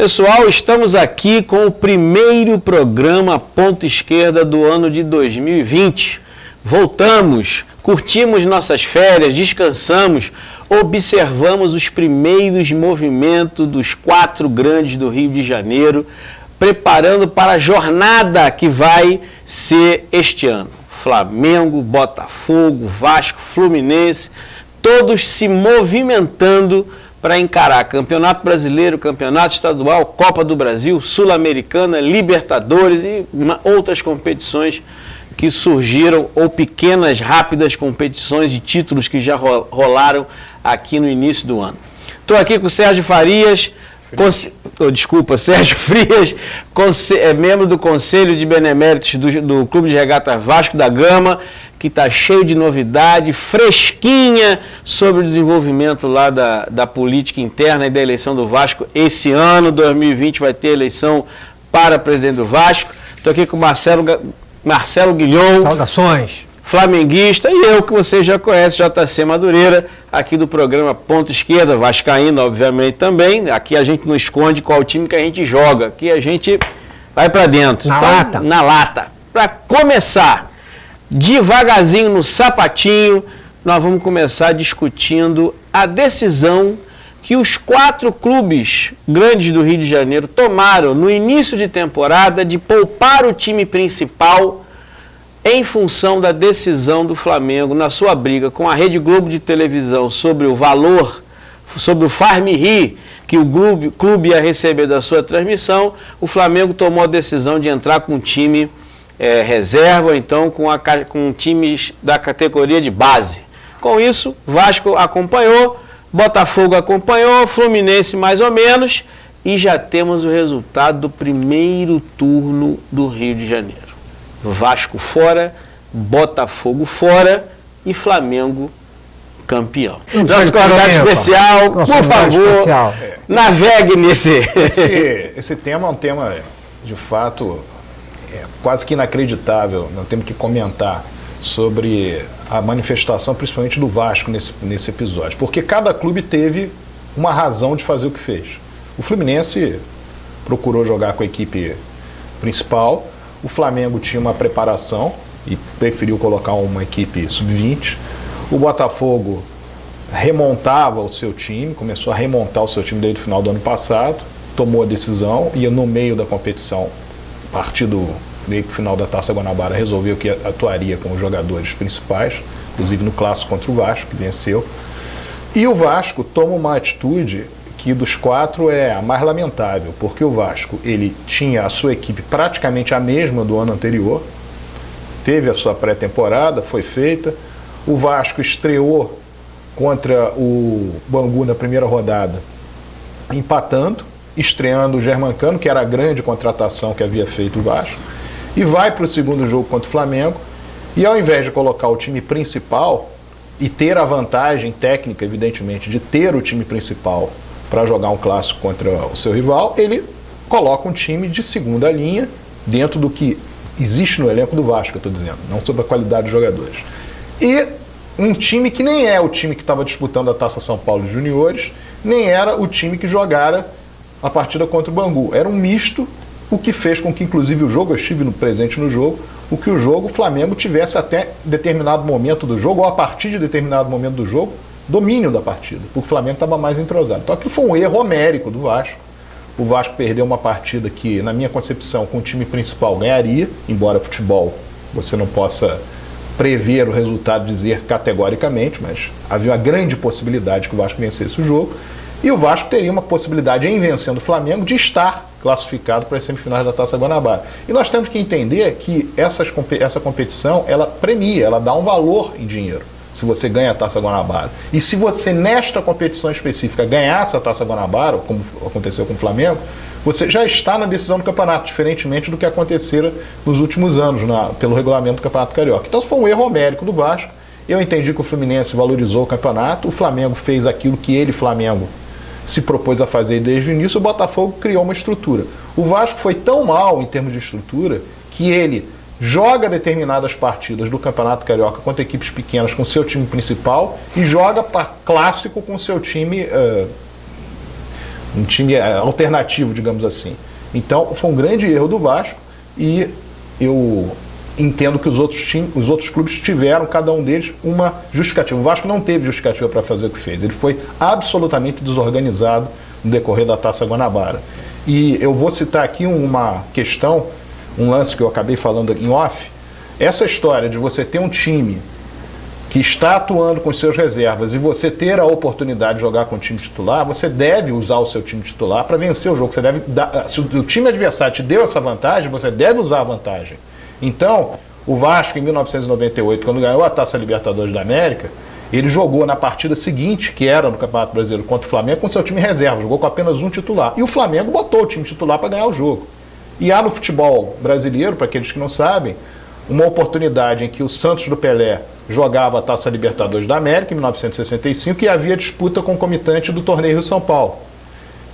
Pessoal, estamos aqui com o primeiro programa Ponta Esquerda do ano de 2020. Voltamos, curtimos nossas férias, descansamos, observamos os primeiros movimentos dos 4 grandes do Rio de Janeiro, preparando para a jornada que vai ser este ano. Flamengo, Botafogo, Vasco, Fluminense, todos se movimentando para encarar Campeonato Brasileiro, Campeonato Estadual, Copa do Brasil, Sul-Americana, Libertadores e outras competições que surgiram, ou pequenas, rápidas competições e títulos que já rolaram aqui no início do ano. Estou aqui com o Sérgio Farias, Sérgio Frias, membro do Conselho de Beneméritos do Clube de Regata Vasco da Gama, que está cheio de novidade, fresquinha sobre o desenvolvimento lá da política interna e da eleição do Vasco. Esse ano, 2020, vai ter eleição para presidente do Vasco. Estou aqui com o Marcelo Guilhom. Saudações. Flamenguista, e eu, que você já conhece, JC Madureira, aqui do programa Ponta Esquerda, vascaíno, obviamente, também. Aqui a gente não esconde qual time que a gente joga, aqui a gente vai para dentro. Lata. Na lata. Para começar, devagarzinho no sapatinho, nós vamos começar discutindo a decisão que os 4 clubes grandes do Rio de Janeiro tomaram no início de temporada de poupar o time principal em função da decisão do Flamengo na sua briga com a Rede Globo de televisão sobre o valor, sobre o Farm-Ri que o clube ia receber da sua transmissão. O Flamengo tomou a decisão de entrar com um time reserva, então com times da categoria de base. Com isso, Vasco acompanhou, Botafogo acompanhou, Fluminense mais ou menos, e já temos o resultado do primeiro turno do Rio de Janeiro. Vasco fora, Botafogo fora e Flamengo campeão. Nosso convidado especial, por favor, navegue nesse... Esse tema é um tema, de fato, quase que inacreditável. Nós temos que comentar sobre a manifestação, principalmente do Vasco, nesse episódio. Porque cada clube teve uma razão de fazer o que fez. O Fluminense procurou jogar com a equipe principal. O Flamengo tinha uma preparação e preferiu colocar uma equipe sub-20. O Botafogo remontava o seu time, começou a remontar o seu time desde o final do ano passado, tomou a decisão, ia no meio da competição, a partir do meio pro final da Taça Guanabara, resolveu que atuaria com os jogadores principais, inclusive no clássico contra o Vasco, que venceu. E o Vasco toma uma atitude que dos 4 é a mais lamentável, porque o Vasco ele tinha a sua equipe praticamente a mesma do ano anterior, teve a sua pré-temporada, foi feita, o Vasco estreou contra o Bangu na primeira rodada, empatando, estreando o Germancano, que era a grande contratação que havia feito o Vasco, e vai para o segundo jogo contra o Flamengo, e ao invés de colocar o time principal e ter a vantagem técnica, evidentemente, de ter o time principal para jogar um clássico contra o seu rival, ele coloca um time de segunda linha dentro do que existe no elenco do Vasco, eu estou dizendo, não sobre a qualidade dos jogadores. E um time que nem é o time que estava disputando a Taça São Paulo de Juniores, nem era o time que jogara a partida contra o Bangu. Era um misto, o que fez com que, inclusive, o jogo, eu estive presente no jogo, o Flamengo tivesse até determinado momento do jogo, ou a partir de determinado momento do jogo, domínio da partida, porque o Flamengo estava mais entrosado. Então aquilo foi um erro homérico do Vasco. O Vasco perdeu uma partida que, na minha concepção, com o time principal ganharia, embora futebol você não possa prever o resultado, dizer categoricamente, mas havia uma grande possibilidade que o Vasco vencesse o jogo, e o Vasco teria uma possibilidade, em vencendo o Flamengo, de estar classificado para as semifinais da Taça Guanabara. E nós temos que entender que essa competição, ela premia, ela dá um valor em dinheiro, se você ganha a Taça Guanabara. E se você, nesta competição específica, ganhasse a Taça Guanabara, como aconteceu com o Flamengo, você já está na decisão do campeonato, diferentemente do que acontecera nos últimos anos, pelo regulamento do Campeonato Carioca. Então, foi um erro homérico do Vasco. Eu entendi que o Fluminense valorizou o campeonato, o Flamengo fez aquilo que ele, Flamengo, se propôs a fazer desde o início, o Botafogo criou uma estrutura. O Vasco foi tão mal em termos de estrutura que ele joga determinadas partidas do Campeonato Carioca contra equipes pequenas com seu time principal e joga para clássico com seu time um time alternativo, digamos assim. Então, foi um grande erro do Vasco e eu entendo que os outros clubes tiveram, cada um deles, uma justificativa. O Vasco não teve justificativa para fazer o que fez. Ele foi absolutamente desorganizado no decorrer da Taça Guanabara. E eu vou citar aqui uma questão, um lance que eu acabei falando em off. Essa história de você ter um time que está atuando com seus reservas e você ter a oportunidade de jogar com o time titular, você deve usar o seu time titular para vencer o jogo. Você deve se o time adversário te deu essa vantagem, você deve usar a vantagem. Então, o Vasco, em 1998, quando ganhou a Taça Libertadores da América, ele jogou na partida seguinte, que era no Campeonato Brasileiro contra o Flamengo, com seu time reserva, jogou com apenas um titular. E o Flamengo botou o time titular para ganhar o jogo. E há no futebol brasileiro, para aqueles que não sabem, uma oportunidade em que o Santos do Pelé jogava a Taça Libertadores da América, em 1965, e havia disputa concomitante do Torneio Rio São Paulo.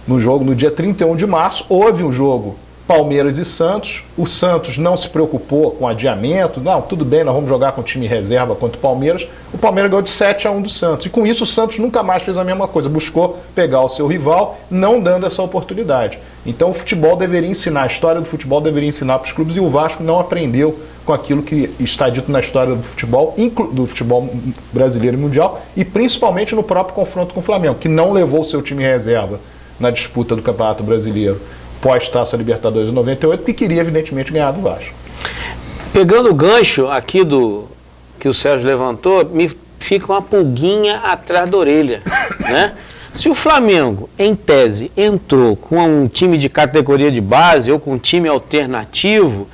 No dia 31 de março, houve um jogo Palmeiras e Santos. O Santos não se preocupou com adiamento. Não, tudo bem, nós vamos jogar com o time reserva contra o Palmeiras. O Palmeiras ganhou de 7-1 do Santos. E com isso o Santos nunca mais fez a mesma coisa. Buscou pegar o seu rival, não dando essa oportunidade. Então o futebol deveria ensinar, a história do futebol deveria ensinar para os clubes, e o Vasco não aprendeu com aquilo que está dito na história do futebol brasileiro e mundial, e principalmente no próprio confronto com o Flamengo, que não levou o seu time reserva na disputa do Campeonato Brasileiro pós-Taça Libertadores de 98, porque queria, evidentemente, ganhar do Vasco. Pegando o gancho aqui do que o Sérgio levantou, me fica uma pulguinha atrás da orelha, né? Se o Flamengo, em tese, entrou com um time de categoria de base ou com um time alternativo,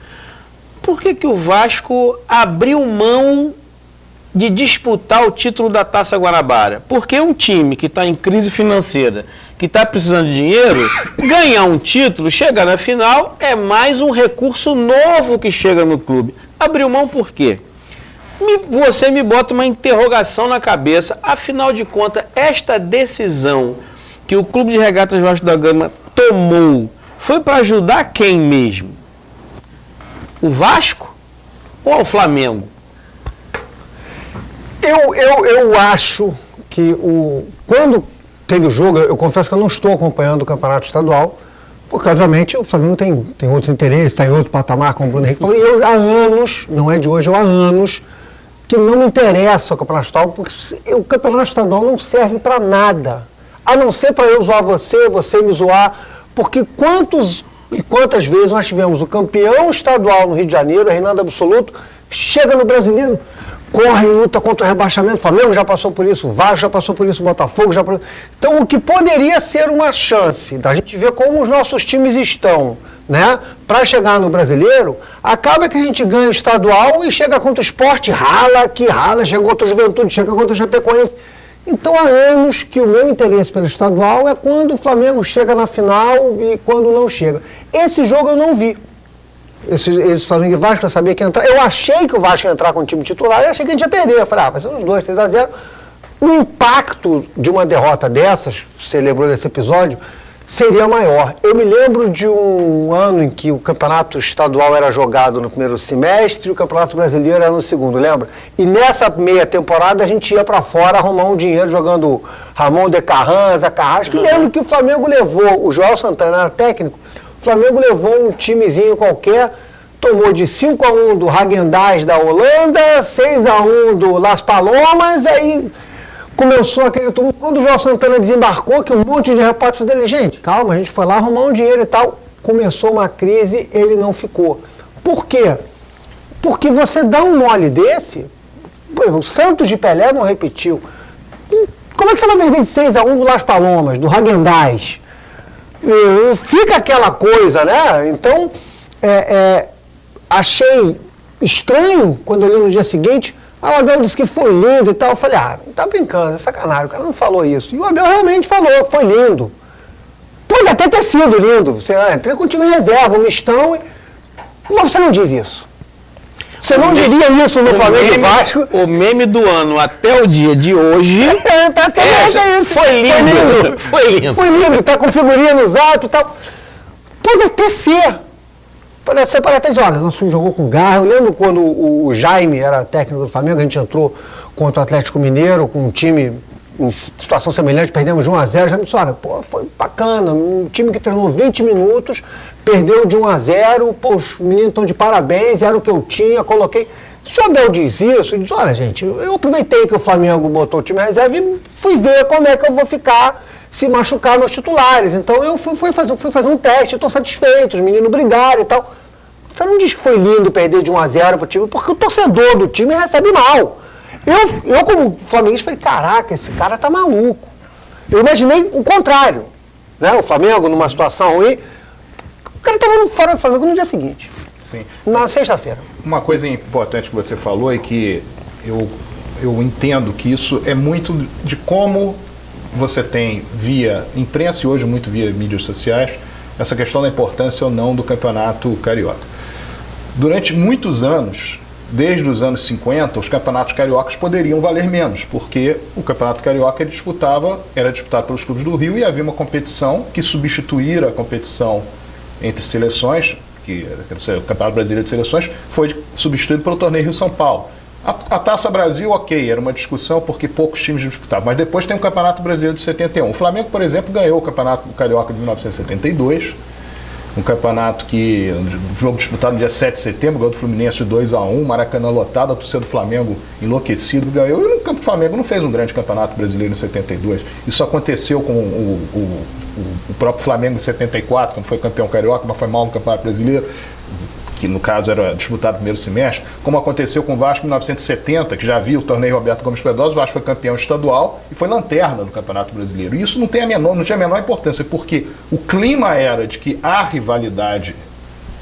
por que o Vasco abriu mão de disputar o título da Taça Guanabara? Porque um time que está em crise financeira, que está precisando de dinheiro, ganhar um título, chegar na final, é mais um recurso novo que chega no clube. Abriu mão por quê? Você me bota uma interrogação na cabeça. Afinal de contas, esta decisão que o Clube de Regatas Vasco da Gama tomou foi para ajudar quem mesmo? O Vasco ou o Flamengo? Eu acho que quando teve o jogo, eu confesso que eu não estou acompanhando o campeonato estadual, porque obviamente o Flamengo tem outros interesses, está em outro patamar, como o Bruno Henrique falou, e eu há anos, não é de hoje, há anos, que não me interessa o campeonato estadual, porque o campeonato estadual não serve para nada, a não ser para eu zoar você me zoar, porque quantas vezes nós tivemos o campeão estadual no Rio de Janeiro, reinando absoluto, chega no Brasileiro, corre e luta contra o rebaixamento. O Flamengo já passou por isso, o Vasco já passou por isso, o Botafogo já passou. Então, o que poderia ser uma chance da gente ver como os nossos times estão, né, para chegar no Brasileiro, acaba que a gente ganha o estadual e chega contra o Sport, chega contra o Juventude, chega contra o Chapecoense. Então, há anos que o meu interesse pelo estadual é quando o Flamengo chega na final e quando não chega. Esse jogo eu não vi. Esse Flamengo e Vasco, eu sabia que ia entrar. Eu achei que o Vasco ia entrar com o time titular e achei que a gente ia perder. Eu falei, vai ser uns 2, 3-0. O impacto de uma derrota dessas, você lembrou desse episódio, seria maior. Eu me lembro de um ano em que o campeonato estadual era jogado no primeiro semestre e o campeonato brasileiro era no segundo, lembra? E nessa meia temporada a gente ia para fora arrumar um dinheiro jogando Ramon de Carranza, Carrasco. E lembro que o Flamengo levou, o Joel Santana era técnico, o Flamengo levou um timezinho qualquer, tomou de 5-1 do Häagen-Dazs da Holanda, 6-1 do Las Palomas, aí começou aquele tumulto. Quando o João Santana desembarcou, que um monte de repórteres dele, gente, calma, a gente foi lá arrumar um dinheiro e tal. Começou uma crise, ele não ficou. Por quê? Porque você dá um mole desse, por exemplo, o Santos de Pelé não repetiu. Como é que você vai perder de 6-1 do Las Palomas, do Häagen-Dazs? Fica aquela coisa, né? Então, achei estranho quando eu li no dia seguinte. O Abel disse que foi lindo e tal. Eu falei, tá brincando, é sacanagem, o cara não falou isso. E o Abel realmente falou, foi lindo. Pode até ter sido lindo. Você entrou com o time em reserva, um mistão, mas você não diz isso. Você não diria isso no Flamengo e Vasco. O meme do ano até o dia de hoje. Tá certo, foi lindo. Foi lindo, tá com figurinha no zap e tal. Pode até ser. Você pode até dizer, olha, nosso time jogou com garra. Eu lembro quando o Jaime era técnico do Flamengo, a gente entrou contra o Atlético Mineiro com um time em situação semelhante, perdemos de 1-0, já me disse, olha, pô, foi bacana, um time que treinou 20 minutos, perdeu de 1-0, pô, os meninos estão de parabéns, era o que eu tinha, coloquei. Se o Abel diz isso, ele diz, olha, gente, eu aproveitei que o Flamengo botou o time reserva e fui ver como é que eu vou ficar se machucar meus titulares. Então eu fui fazer um teste, estou satisfeito, os meninos brigaram e tal. Você não diz que foi lindo perder de 1-0 para o time, porque o torcedor do time recebe mal. Eu como flamenguista, falei, caraca, esse cara tá maluco. Eu imaginei o contrário, né? O Flamengo numa situação ruim, o cara estava fora do Flamengo no dia seguinte. Sim. Na sexta-feira. Uma coisa importante que você falou é que eu entendo que isso é muito de como você tem via imprensa e hoje muito via mídias sociais, essa questão da importância ou não do campeonato carioca. Durante muitos anos, desde os anos 50, os campeonatos cariocas poderiam valer menos, porque o campeonato carioca era disputado pelos clubes do Rio e havia uma competição que substituíra a competição entre seleções, que o Campeonato Brasileiro de Seleções foi substituído pelo Torneio Rio-São Paulo. A Taça Brasil, ok, era uma discussão porque poucos times disputavam, mas depois tem o Campeonato Brasileiro de 71. O Flamengo, por exemplo, ganhou o Campeonato Carioca de 1972, um campeonato que, jogo disputado no dia 7 de setembro, ganhou do Fluminense 2-1, Maracanã lotado, a torcida do Flamengo enlouquecido, ganhou. E o Flamengo não fez um grande campeonato brasileiro em 72. Isso aconteceu com o próprio Flamengo em 74, quando foi campeão carioca, mas foi mal no Campeonato Brasileiro, que no caso era disputado no primeiro semestre, como aconteceu com o Vasco em 1970, que já havia o torneio Roberto Gomes Pedrosa, o Vasco foi campeão estadual e foi lanterna no Campeonato Brasileiro. E isso não tinha a menor importância, porque o clima era de que a rivalidade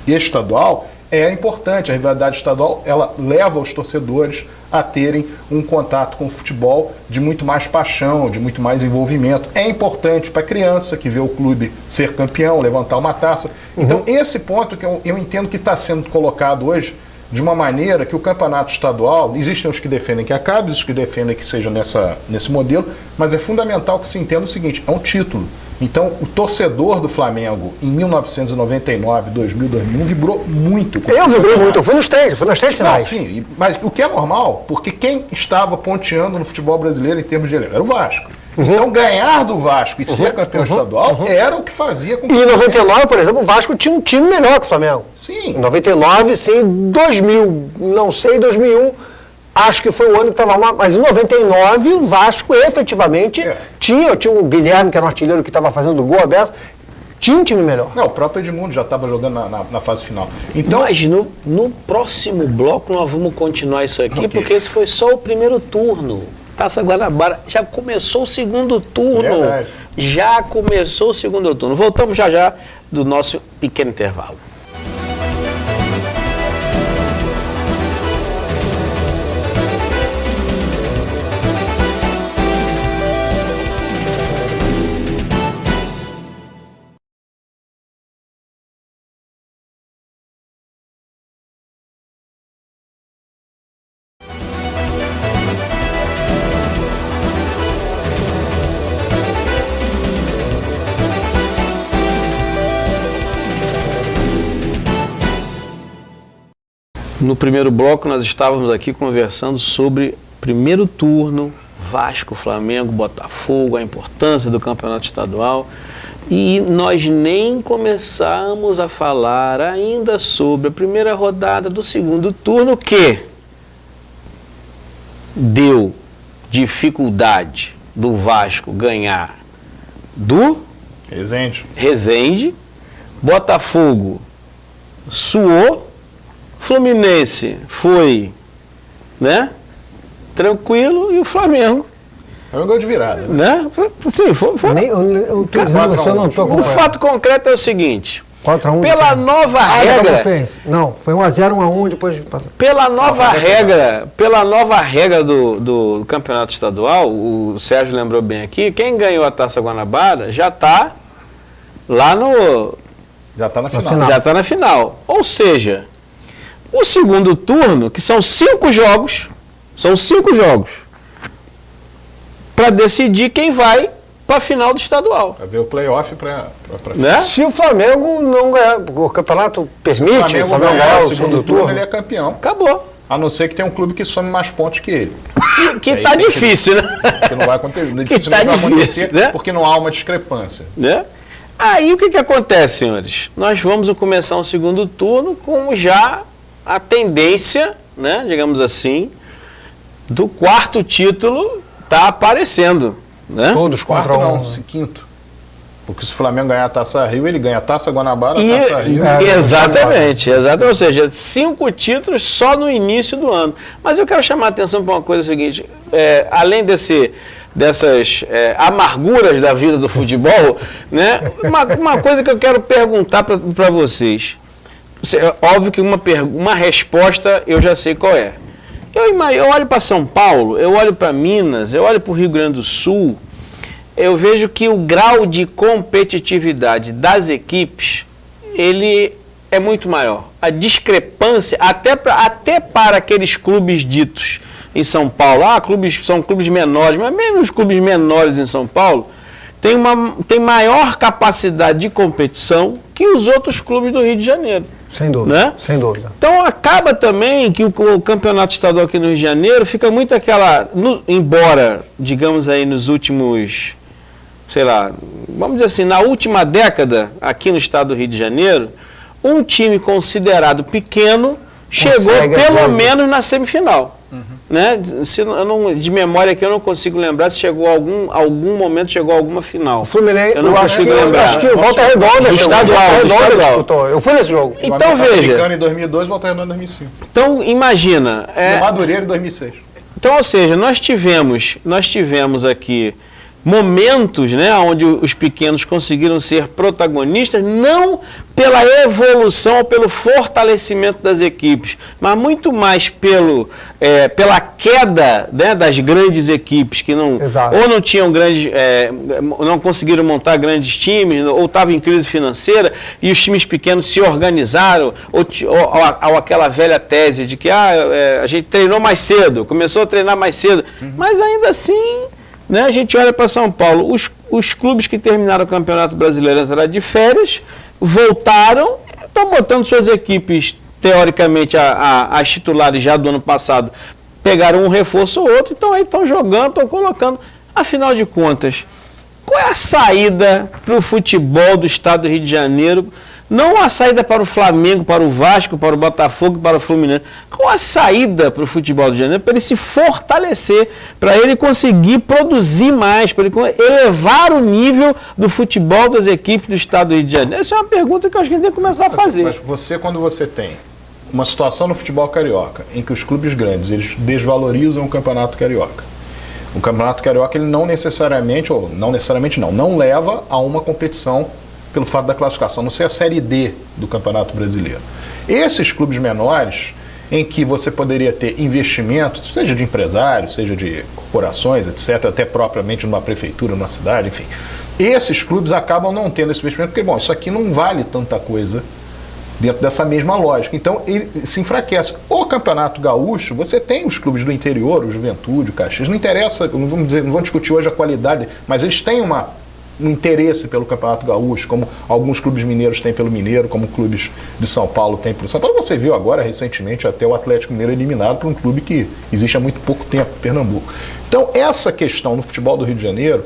estadual é importante. A rivalidade estadual, ela leva os torcedores a terem um contato com o futebol de muito mais paixão, de muito mais envolvimento. É importante para a criança que vê o clube ser campeão, levantar uma taça. Então, esse ponto que eu entendo que está sendo colocado hoje de uma maneira que o campeonato estadual, existem os que defendem que acabe, os que defendem que seja nesse modelo, mas é fundamental que se entenda o seguinte, é um título. Então, o torcedor do Flamengo, em 1999, 2000, 2001, vibrou muito. Eu vibrei muito, eu fui nas três finais. Não, sim, mas o que é normal, porque quem estava ponteando no futebol brasileiro em termos de elenco era o Vasco. Então, ganhar do Vasco e ser campeão estadual era o que fazia com que... E em 99, por exemplo, o Vasco tinha um time melhor que o Flamengo. Sim. Em 99, sim, 2000, não sei, 2001... Acho que foi o ano que estava mal, mas em 99 o Vasco efetivamente tinha o Guilherme, que era um artilheiro que estava fazendo gol aberto, tinha um time melhor. Não, o próprio Edmundo já estava jogando na fase final. Então, mas no próximo bloco nós vamos continuar isso aqui, porque esse foi só o primeiro turno. Taça Guanabara, já começou o segundo turno. Verdade. Já começou o segundo turno. Voltamos já do nosso pequeno intervalo. No primeiro bloco nós estávamos aqui conversando sobre primeiro turno, Vasco, Flamengo, Botafogo, a importância do campeonato estadual, e nós nem começamos a falar ainda sobre a primeira rodada do segundo turno, que deu dificuldade do Vasco ganhar do Resende, Botafogo suou, Fluminense foi, né, tranquilo, e o Flamengo. Foi um gol de virada. Né? Sim, foi. Eu tô dizendo, você não estou O fato concreto é o seguinte: 4-1. pela nova regra. Não, foi 1-0, 1-1, depois. Pela nova regra do campeonato estadual, o Sérgio lembrou bem aqui, quem ganhou a Taça Guanabara já está lá no. Já está na final. Já está na final. Ou seja, o segundo turno, que são 5 jogos, para decidir quem vai para a final do estadual. Para ver o playoff para né? Se o Flamengo não ganhar, o campeonato permite, o Flamengo ganhar o segundo turno, ele é campeão. Acabou. A não ser que tenha um clube que some mais pontos que ele. que tá difícil, né? Que não vai acontecer. Que tá difícil, né? Porque não há uma discrepância. Né? Aí o que acontece, senhores? Nós vamos começar um segundo turno com já a tendência, né, digamos assim, do quarto título tá aparecendo, né? Todos Quarto contra um. não, quinto. Porque se o Flamengo ganhar a Taça Rio, ele ganha a Taça Guanabara, a E, Taça Rio. exatamente, ou seja, 5 títulos só no início do ano. Mas eu quero chamar a atenção para uma coisa seguinte, além dessas amarguras da vida do futebol, né, uma coisa que eu quero perguntar para vocês. Óbvio que uma resposta eu já sei qual é. Eu olho para São Paulo, eu olho para Minas, eu olho para o Rio Grande do Sul, eu vejo que o grau de competitividade das equipes, ele é muito maior. A discrepância, até para aqueles clubes ditos em São Paulo, são clubes menores, mas mesmo os clubes menores em São Paulo, tem maior capacidade de competição que os outros clubes do Rio de Janeiro. Sem dúvida, né? Sem dúvida. Então acaba também que o campeonato estadual aqui no Rio de Janeiro fica muito embora, digamos aí, nos últimos, sei lá, vamos dizer assim, na última década aqui no estado do Rio de Janeiro, um time considerado pequeno chegou pelo menos na semifinal. Né? De memória aqui eu não consigo lembrar se chegou algum momento chegou alguma final. O Fluminense, eu não consigo lembrar. Acho que o Volta Redonda, estadual disputou. Eu fui nesse jogo. Então veja. Em 2002, Volta Redonda em 2005. Então imagina. No Madureira em 2006. Então, ou seja, nós tivemos aqui momentos, né, onde os pequenos conseguiram ser protagonistas, não pela evolução ou pelo fortalecimento das equipes, mas muito mais pela queda, né, das grandes equipes que não tinham não conseguiram montar grandes times, ou estavam em crise financeira e os times pequenos se organizaram, ou aquela velha tese de que a gente treinou mais cedo, começou a treinar mais cedo, mas ainda assim, né, a gente olha para São Paulo, os clubes que terminaram o Campeonato Brasileiro entraram de férias, voltaram, estão botando suas equipes, teoricamente, as titulares já do ano passado, pegaram um reforço ou outro, então aí estão jogando, estão colocando. Afinal de contas, qual é a saída para o futebol do estado do Rio de Janeiro? Não a saída para o Flamengo, para o Vasco, para o Botafogo, para o Fluminense. Qual a saída para o futebol do Rio de Janeiro? Para ele se fortalecer, para ele conseguir produzir mais, para ele elevar o nível do futebol das equipes do estado do Rio de Janeiro. Essa é uma pergunta que eu acho que a gente tem que começar a fazer. Mas quando você tem uma situação no futebol carioca, em que os clubes grandes eles desvalorizam o campeonato carioca. O campeonato carioca ele não necessariamente não leva a uma competição pelo fato da classificação, não ser a Série D do Campeonato Brasileiro. Esses clubes menores, em que você poderia ter investimentos, seja de empresários, seja de corporações, etc., até propriamente numa prefeitura, numa cidade, enfim, esses clubes acabam não tendo esse investimento, porque, bom, isso aqui não vale tanta coisa dentro dessa mesma lógica. Então, ele se enfraquece. O Campeonato Gaúcho, você tem os clubes do interior, o Juventude, o Caxias, não interessa, não vamos discutir hoje a qualidade, mas eles têm um interesse pelo Campeonato Gaúcho, como alguns clubes mineiros têm pelo Mineiro, como clubes de São Paulo têm pelo São Paulo. Você viu agora, recentemente, até o Atlético Mineiro eliminado por um clube que existe há muito pouco tempo, Pernambuco. Então, essa questão no futebol do Rio de Janeiro,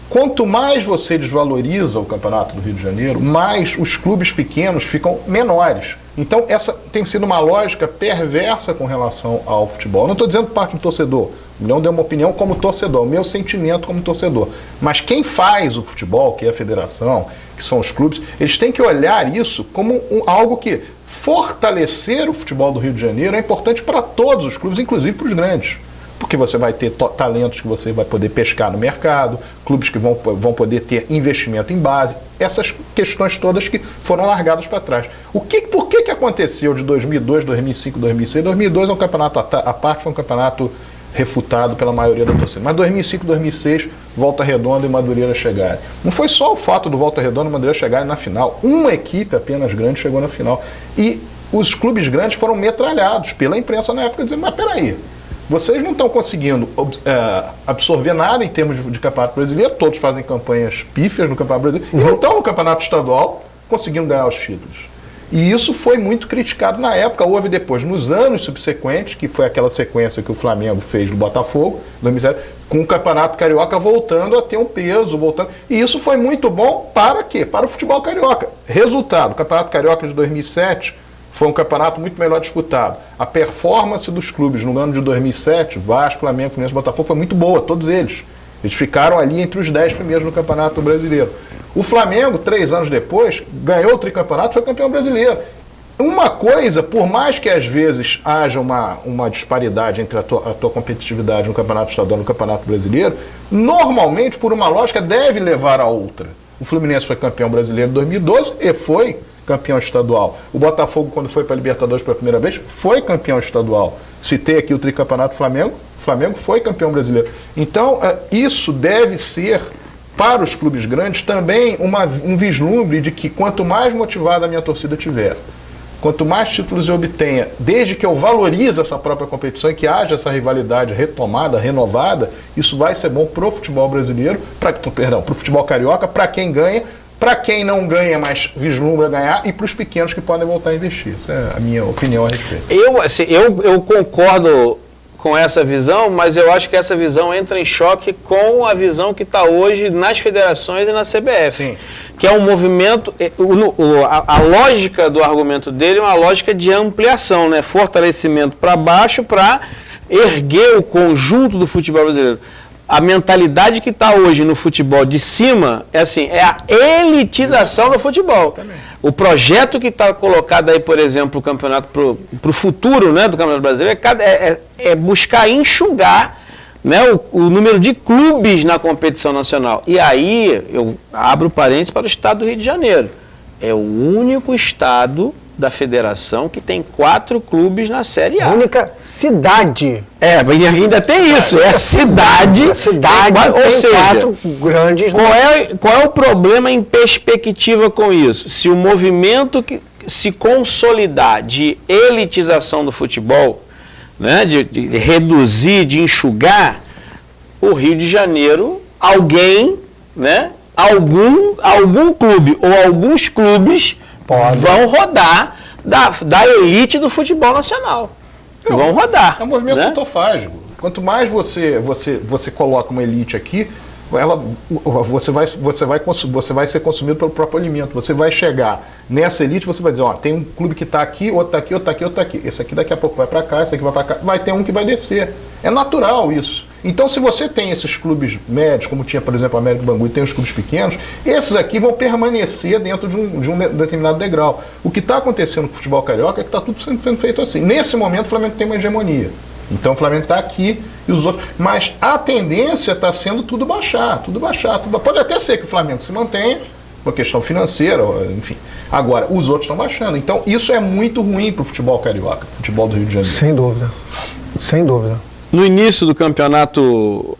quanto mais você desvaloriza o Campeonato do Rio de Janeiro, mais os clubes pequenos ficam menores. Então, essa tem sido uma lógica perversa com relação ao futebol. Eu não estou dizendo parte do torcedor. O Milhão deu uma opinião como torcedor, o meu sentimento como torcedor. Mas quem faz o futebol, que é a federação, que são os clubes, eles têm que olhar isso como algo que fortalecer o futebol do Rio de Janeiro é importante para todos os clubes, inclusive para os grandes. Porque você vai ter talentos que você vai poder pescar no mercado, clubes que vão poder ter investimento em base, essas questões todas que foram largadas para trás. Por que aconteceu de 2002, 2005, 2006? 2002 é um campeonato à parte, foi um campeonato refutado pela maioria da torcida. Mas 2005, 2006, Volta Redonda e Madureira chegarem. Não foi só o fato do Volta Redonda e Madureira chegarem na final. Uma equipe apenas grande chegou na final. E os clubes grandes foram metralhados pela imprensa na época, dizendo, mas peraí, vocês não estão conseguindo absorver nada em termos de campeonato brasileiro, todos fazem campanhas pífias no campeonato brasileiro, e não estão no campeonato estadual conseguindo ganhar os títulos. E isso foi muito criticado na época. Houve depois, nos anos subsequentes, que foi aquela sequência que o Flamengo fez do Botafogo, 2007, com o Campeonato Carioca voltando a ter um peso, voltando. E isso foi muito bom para quê? Para o futebol carioca. Resultado, o Campeonato Carioca de 2007 foi um campeonato muito melhor disputado. A performance dos clubes no ano de 2007, Vasco, Flamengo, Fluminense, Botafogo, foi muito boa, todos eles. Eles ficaram ali entre os 10 primeiros no Campeonato Brasileiro. O Flamengo, 3 anos depois, ganhou o tricampeonato e foi campeão brasileiro. Uma coisa, por mais que às vezes haja uma disparidade entre a tua competitividade no Campeonato Estadual e no Campeonato Brasileiro, normalmente, por uma lógica, deve levar a outra. O Fluminense foi campeão brasileiro em 2012 e foi campeão estadual. O Botafogo, quando foi para a Libertadores pela primeira vez, foi campeão estadual. Citei aqui o tricampeonato Flamengo, o Flamengo foi campeão brasileiro. Então, isso deve ser, para os clubes grandes, também um vislumbre de que quanto mais motivada a minha torcida tiver, quanto mais títulos eu obtenha, desde que eu valorize essa própria competição e que haja essa rivalidade retomada, renovada, isso vai ser bom para o futebol brasileiro, para o futebol carioca, para quem ganha, para quem não ganha, mas vislumbra ganhar, e para os pequenos que podem voltar a investir. Essa é a minha opinião a respeito. Eu concordo com essa visão, mas eu acho que essa visão entra em choque com a visão que está hoje nas federações e na CBF. Sim. Que é um movimento, a lógica do argumento dele é uma lógica de ampliação, né? Fortalecimento para baixo para erguer o conjunto do futebol brasileiro. A mentalidade que está hoje no futebol de cima é assim, é a elitização do futebol. Também. O projeto que está colocado aí, por exemplo, o campeonato para o futuro, né, do Campeonato Brasileiro é buscar enxugar, né, o número de clubes na competição nacional. E aí eu abro parênteses para o estado do Rio de Janeiro. É o único estado da federação que tem 4 clubes na Série A. A única cidade. Ainda tem isso, é a cidade. A cidade ou seja, 4 grandes. Qual é o problema em perspectiva com isso? Se o movimento que se consolidar de elitização do futebol, né, de reduzir, de enxugar, o Rio de Janeiro, alguém, né, algum clube ou alguns clubes vão rodar da elite do futebol nacional. Vão rodar. É um movimento autofágico. Quanto mais você coloca uma elite aqui, você vai ser consumido pelo próprio alimento. Você vai chegar nessa elite, você vai dizer, tem um clube que está aqui, outro está aqui, outro está aqui, outro está aqui. Esse aqui daqui a pouco vai para cá, esse aqui vai para cá. Vai ter um que vai descer. É natural isso. Então, se você tem esses clubes médios, como tinha, por exemplo, a América Bangu, e tem os clubes pequenos, esses aqui vão permanecer dentro de um determinado degrau. O que está acontecendo com o futebol carioca é que está tudo sendo feito assim. Nesse momento, o Flamengo tem uma hegemonia. Então, o Flamengo está aqui e os outros... Mas a tendência está sendo tudo baixar. Pode até ser que o Flamengo se mantenha, por questão financeira, enfim. Agora, os outros estão baixando. Então, isso é muito ruim para o futebol carioca, futebol do Rio de Janeiro. Sem dúvida. Sem dúvida. No início do campeonato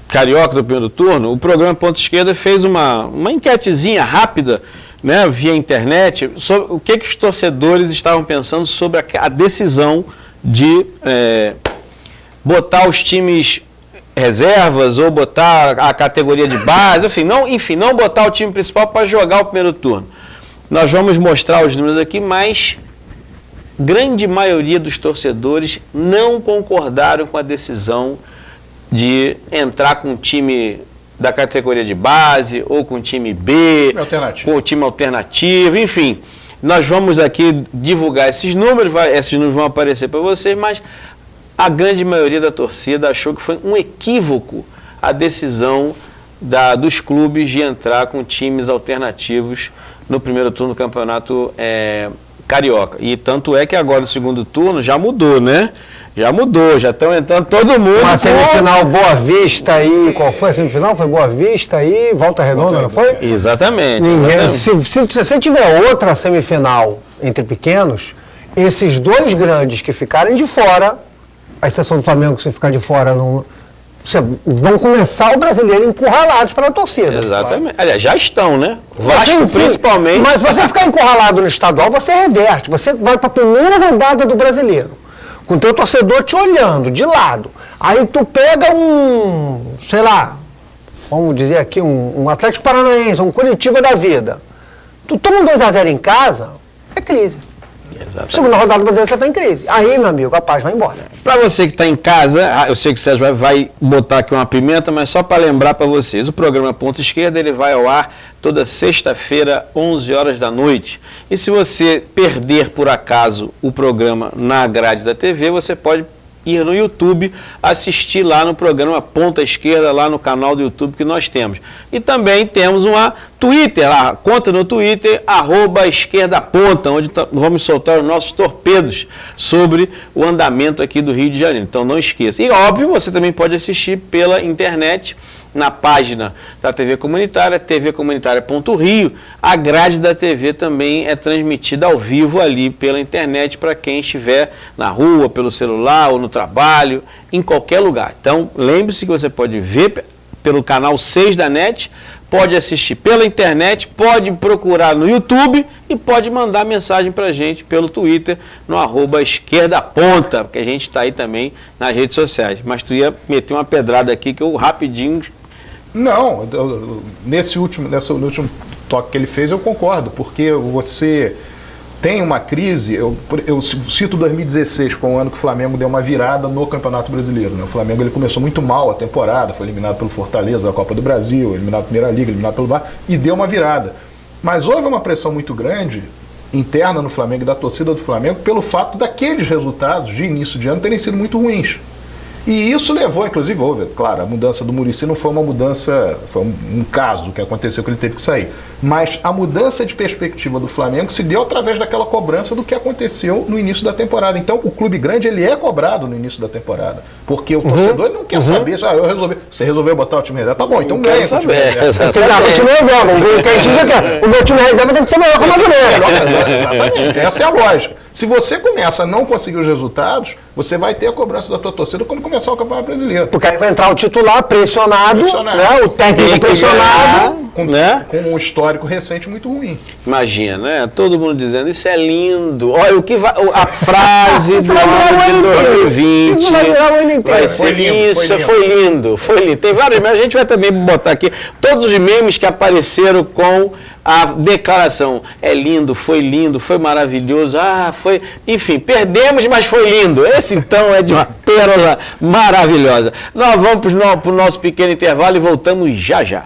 carioca do primeiro turno, o programa Ponto Esquerda fez uma enquetezinha rápida, né, via internet, sobre o que os torcedores estavam pensando sobre a decisão de botar os times reservas ou botar a categoria de base, enfim, não botar o time principal para jogar o primeiro turno. Nós vamos mostrar os números aqui, mas grande maioria dos torcedores não concordaram com a decisão de entrar com um time da categoria de base ou com um time B, com o time alternativo, enfim. Nós vamos aqui divulgar esses números vão aparecer para vocês, mas a grande maioria da torcida achou que foi um equívoco a decisão dos clubes de entrar com times alternativos no primeiro turno do campeonato carioca. E tanto é que agora no segundo turno já mudou, né? Já estão entrando todo mundo. Uma semifinal Boa Vista aí, qual foi a semifinal? Foi Boa Vista aí, Volta Redonda, não foi? Exatamente. Se você tiver outra semifinal entre pequenos, esses 2 grandes que ficarem de fora, a exceção do Flamengo que se ficar de fora, vão começar o brasileiro encurralados pela torcida. Exatamente. Aliás, já estão, né? Vasco principalmente. Mas você ficar encurralado no estadual, você reverte. Você vai para a primeira rodada do brasileiro, com o teu torcedor te olhando de lado. Aí tu pega vamos dizer aqui, um Atlético Paranaense, um Curitiba da vida. Tu toma um 2-0 em casa, é crise. Exatamente. Segunda rodada do Brasileiro, você está em crise. Aí, meu amigo, a paz vai embora. Para você que está em casa, eu sei que o Sérgio vai botar aqui uma pimenta, mas só para lembrar para vocês, o programa Ponto Esquerda ele vai ao ar toda sexta-feira, 11 horas da noite. E se você perder, por acaso, o programa na grade da TV, você pode ir no YouTube, assistir lá no programa Ponta Esquerda, lá no canal do YouTube que nós temos. E também temos uma Twitter, lá, conta no Twitter, @esquerdaponta, onde vamos soltar os nossos torpedos sobre o andamento aqui do Rio de Janeiro. Então não esqueça. E óbvio, você também pode assistir pela internet, na página da TV Comunitária, tvcomunitária.rio. A grade da TV também é transmitida ao vivo ali pela internet para quem estiver na rua, pelo celular ou no trabalho, em qualquer lugar. Então, lembre-se que você pode ver pelo canal 6 da NET, pode assistir pela internet, pode procurar no YouTube e pode mandar mensagem para a gente pelo Twitter, no @esquerdaponta, porque a gente está aí também nas redes sociais. Mas tu ia meter uma pedrada aqui que eu rapidinho... Não, nesse último toque que ele fez, eu concordo, porque você tem uma crise, eu cito 2016 como o ano que o Flamengo deu uma virada no Campeonato Brasileiro, né? O Flamengo ele começou muito mal a temporada, foi eliminado pelo Fortaleza da Copa do Brasil, eliminado na Primeira Liga, eliminado pelo VAR, e deu uma virada. Mas houve uma pressão muito grande interna no Flamengo e da torcida do Flamengo pelo fato daqueles resultados de início de ano terem sido muito ruins. E isso levou, inclusive, claro, a mudança do Muricy não foi uma mudança, foi um caso que aconteceu que ele teve que sair. Mas a mudança de perspectiva do Flamengo se deu através daquela cobrança do que aconteceu no início da temporada. Então, o clube grande, ele é cobrado no início da temporada. Porque o torcedor ele não quer saber, você resolveu botar o time reserva, tá bom, então ganha com o time reserva. O time reserva, o meu time reserva tem que ser melhor que o Madureira. Exatamente, essa é a lógica. Se você começa a não conseguir os resultados, você vai ter a cobrança da tua torcida quando começar o Campeonato Brasileiro. Porque aí vai entrar o titular pressionado. Né? O técnico pressionado. Com um histórico recente muito ruim. Imagina, né? Todo mundo dizendo, isso é lindo. Olha, o que vai, a frase do ano de 2020. Isso vai virar o ano inteiro. Vai ser isso, foi lindo. Tem vários memes, a gente vai também botar aqui todos os memes que apareceram com a declaração. É lindo, foi maravilhoso, foi... Enfim, perdemos, mas foi lindo. Esse, então, é de uma pérola maravilhosa. Nós vamos para o nosso pequeno intervalo e voltamos já já.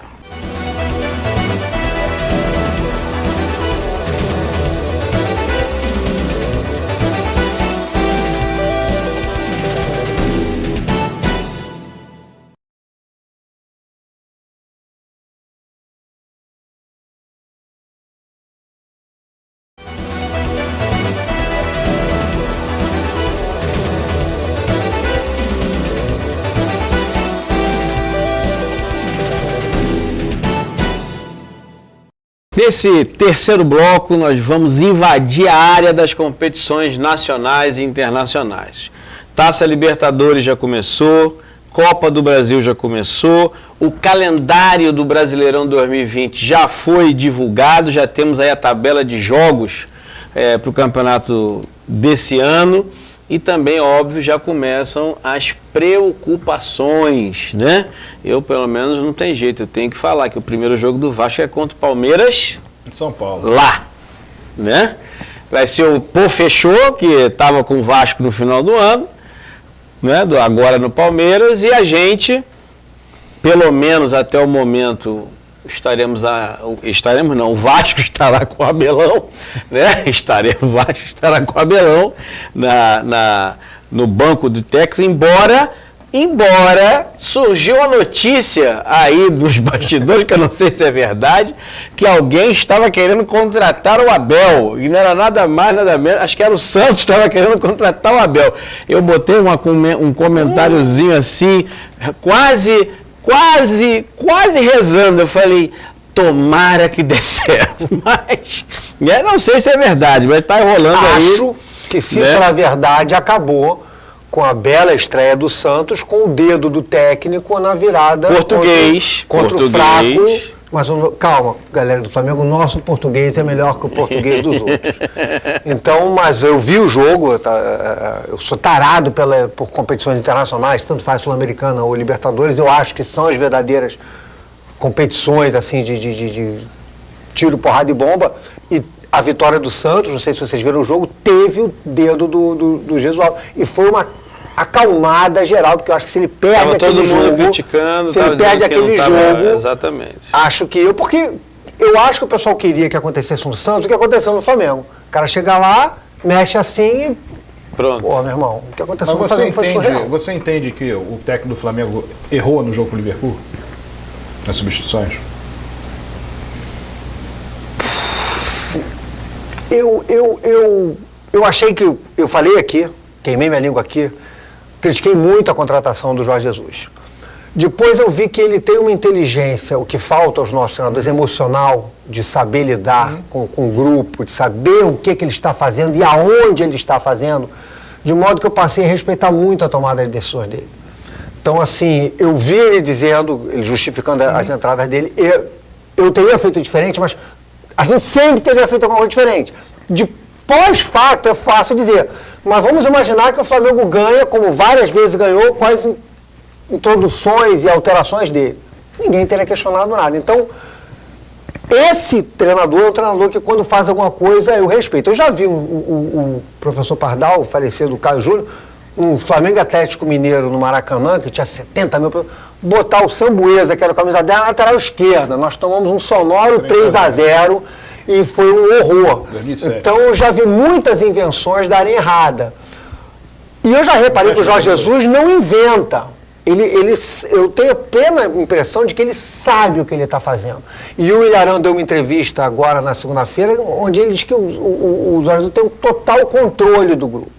Nesse terceiro bloco, nós vamos invadir a área das competições nacionais e internacionais. Taça Libertadores já começou, Copa do Brasil já começou, o calendário do Brasileirão 2020 já foi divulgado, já temos aí a tabela de jogos para o campeonato desse ano. E também, óbvio, já começam as preocupações, né? Eu, pelo menos, não tem jeito. Eu tenho que falar que o primeiro jogo do Vasco é contra o Palmeiras. Em São Paulo. Lá, né? Vai ser o Pô Fechou, que estava com o Vasco no final do ano, né? Agora no Palmeiras. E a gente, pelo menos até o momento... o Vasco estará com o Abelão, né? O Vasco estará com o Abelão no banco do técnico, embora surgiu a notícia aí dos bastidores, que eu não sei se é verdade, que alguém estava querendo contratar o Abel, e não era nada mais, nada menos, acho que era o Santos que estava querendo contratar o Abel. Eu botei um comentáriozinho assim, quase rezando, eu falei, tomara que dê certo, mas não sei se é verdade, mas está enrolando aí. Acho que se isso é verdade, acabou com a bela estreia do Santos, com o dedo do técnico na virada contra o fraco. Mas calma, galera do Flamengo, o nosso português é melhor que o português dos outros. Então, mas eu vi o jogo, eu sou tarado por competições internacionais, tanto faz Sul-Americana ou Libertadores, eu acho que são as verdadeiras competições assim de tiro, porrada e bomba. E a vitória do Santos, não sei se vocês viram o jogo, teve o dedo do Gesualdo. E foi uma acalmada geral, porque eu acho que se ele perde aquele jogo... criticando, se ele perde aquele jogo... Exatamente. Acho que... Porque eu acho que o pessoal queria que acontecesse no Santos o que aconteceu no Flamengo. O cara chega lá, mexe assim e... Pronto. Pô, meu irmão, o que aconteceu Mas no Flamengo foi surreal. você entende que o técnico do Flamengo errou no jogo com o Liverpool? Nas substituições? Eu achei que... Eu falei aqui, queimei minha língua aqui, critiquei muito a contratação do Jorge Jesus. Depois eu vi que ele tem uma inteligência, o que falta aos nossos treinadores, emocional, de saber lidar com o grupo, de saber o que ele está fazendo e aonde ele está fazendo, de modo que eu passei a respeitar muito a tomada de decisões dele. Então, assim, eu vi ele dizendo, ele justificando as entradas dele, eu teria feito diferente, mas a gente sempre teria feito alguma coisa diferente. De pós-fato é fácil dizer, mas vamos imaginar que o Flamengo ganha, como várias vezes ganhou, com as introduções e alterações dele. Ninguém teria questionado nada. Então, esse treinador é um treinador que quando faz alguma coisa eu respeito. Eu já vi o professor Pardal, o falecido Caio Júnior, um Flamengo Atlético Mineiro no Maracanã, que tinha 70 mil, botar o Sambuesa, que era o camisa 10, na lateral esquerda. Nós tomamos um sonoro 3-0 e foi um horror. 2007. Então eu já vi muitas invenções darem errada. E eu já reparei que o Jorge Jesus não inventa. Eu tenho a plena impressão de que ele sabe o que ele está fazendo. E o Ilharão deu uma entrevista agora na segunda-feira, onde ele diz que o Jorge Jesus tem um total controle do grupo.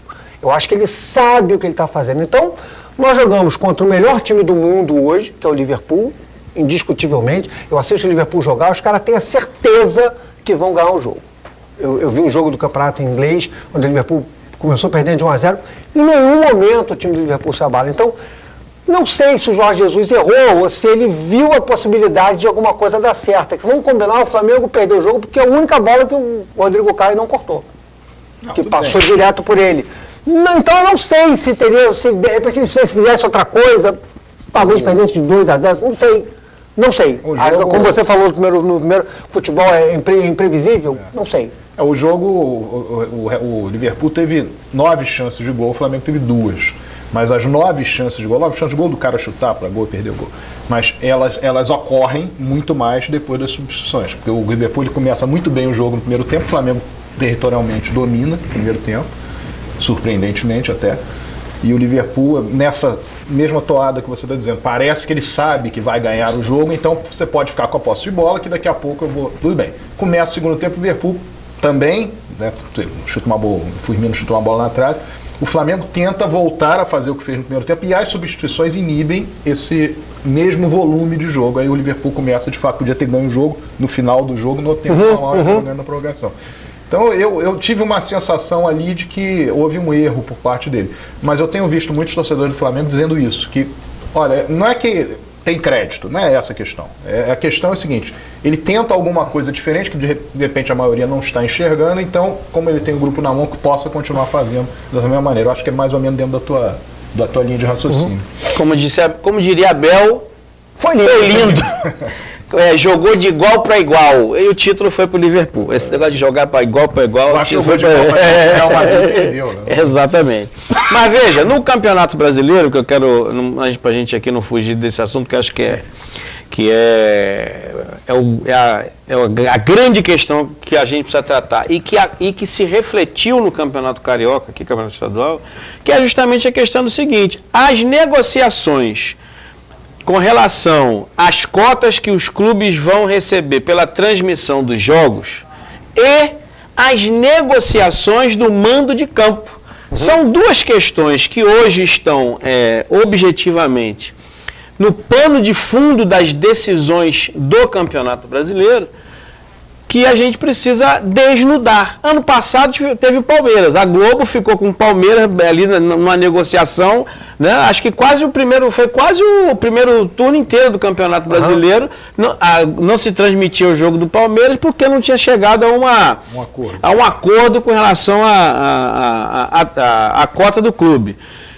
Eu acho que ele sabe o que ele está fazendo. Então, nós jogamos contra o melhor time do mundo hoje, que é o Liverpool, indiscutivelmente. Eu assisto o Liverpool jogar, os caras têm a certeza que vão ganhar o jogo. Eu vi um jogo do campeonato inglês, onde o Liverpool começou perdendo de 1-0. Em nenhum momento o time do Liverpool se abala. Então, não sei se o Jorge Jesus errou ou se ele viu a possibilidade de alguma coisa dar certo. É que vamos combinar, o Flamengo perdeu o jogo porque é a única bola que o Rodrigo Caio não cortou. Que passou direto por ele. Não, então eu não sei se teria, se de repente se ele fizesse outra coisa, talvez perdesse de 2-0, não sei. Jogo... Como você falou no primeiro futebol é imprevisível, não sei. O jogo, o Liverpool teve 9 chances de gol, o Flamengo teve 2. Mas as 9 chances de gol do cara chutar para gol e perder o gol, mas elas ocorrem muito mais depois das substituições, porque o Liverpool ele começa muito bem o jogo no primeiro tempo, o Flamengo territorialmente domina no primeiro tempo, surpreendentemente até, e o Liverpool, nessa mesma toada que você está dizendo, parece que ele sabe que vai ganhar o jogo, então você pode ficar com a posse de bola, que daqui a pouco eu vou... Tudo bem. Começa o segundo tempo, o Liverpool também, né, chuta uma bola, o Firmino chuta uma bola na trave, o Flamengo tenta voltar a fazer o que fez no primeiro tempo e as substituições inibem esse mesmo volume de jogo. Aí o Liverpool começa, de fato, podia ter ganho o jogo no final do jogo, no tempo normal, na prorrogação. Então eu tive uma sensação ali de que houve um erro por parte dele. Mas eu tenho visto muitos torcedores do Flamengo dizendo isso, que, olha, não é que tem crédito, não é essa a questão. A questão é a seguinte, ele tenta alguma coisa diferente, que de repente a maioria não está enxergando, então, como ele tem o grupo na mão, que possa continuar fazendo da mesma maneira. Eu acho que é mais ou menos dentro da tua linha de raciocínio. Como diria Abel, foi lindo. Jogou de igual para igual. E o título foi para o Liverpool. Esse negócio de jogar para igual, eu acho que foi de igual para Real Madrid perdeu, né? Exatamente. Mas veja, no Campeonato Brasileiro, que eu quero, para a gente aqui não fugir desse assunto, que eu acho que é a grande questão que a gente precisa tratar e que se refletiu no Campeonato Carioca, aqui Campeonato Estadual, que é justamente a questão do seguinte: as negociações com relação às cotas que os clubes vão receber pela transmissão dos jogos e as negociações do mando de campo. São duas questões que hoje estão objetivamente no pano de fundo das decisões do Campeonato Brasileiro, que a gente precisa desnudar. Ano passado teve o Palmeiras, a Globo ficou com o Palmeiras ali numa negociação, né? Acho que foi quase o primeiro turno inteiro do Campeonato Brasileiro, não se transmitia o jogo do Palmeiras porque não tinha chegado a um acordo com relação à cota do clube.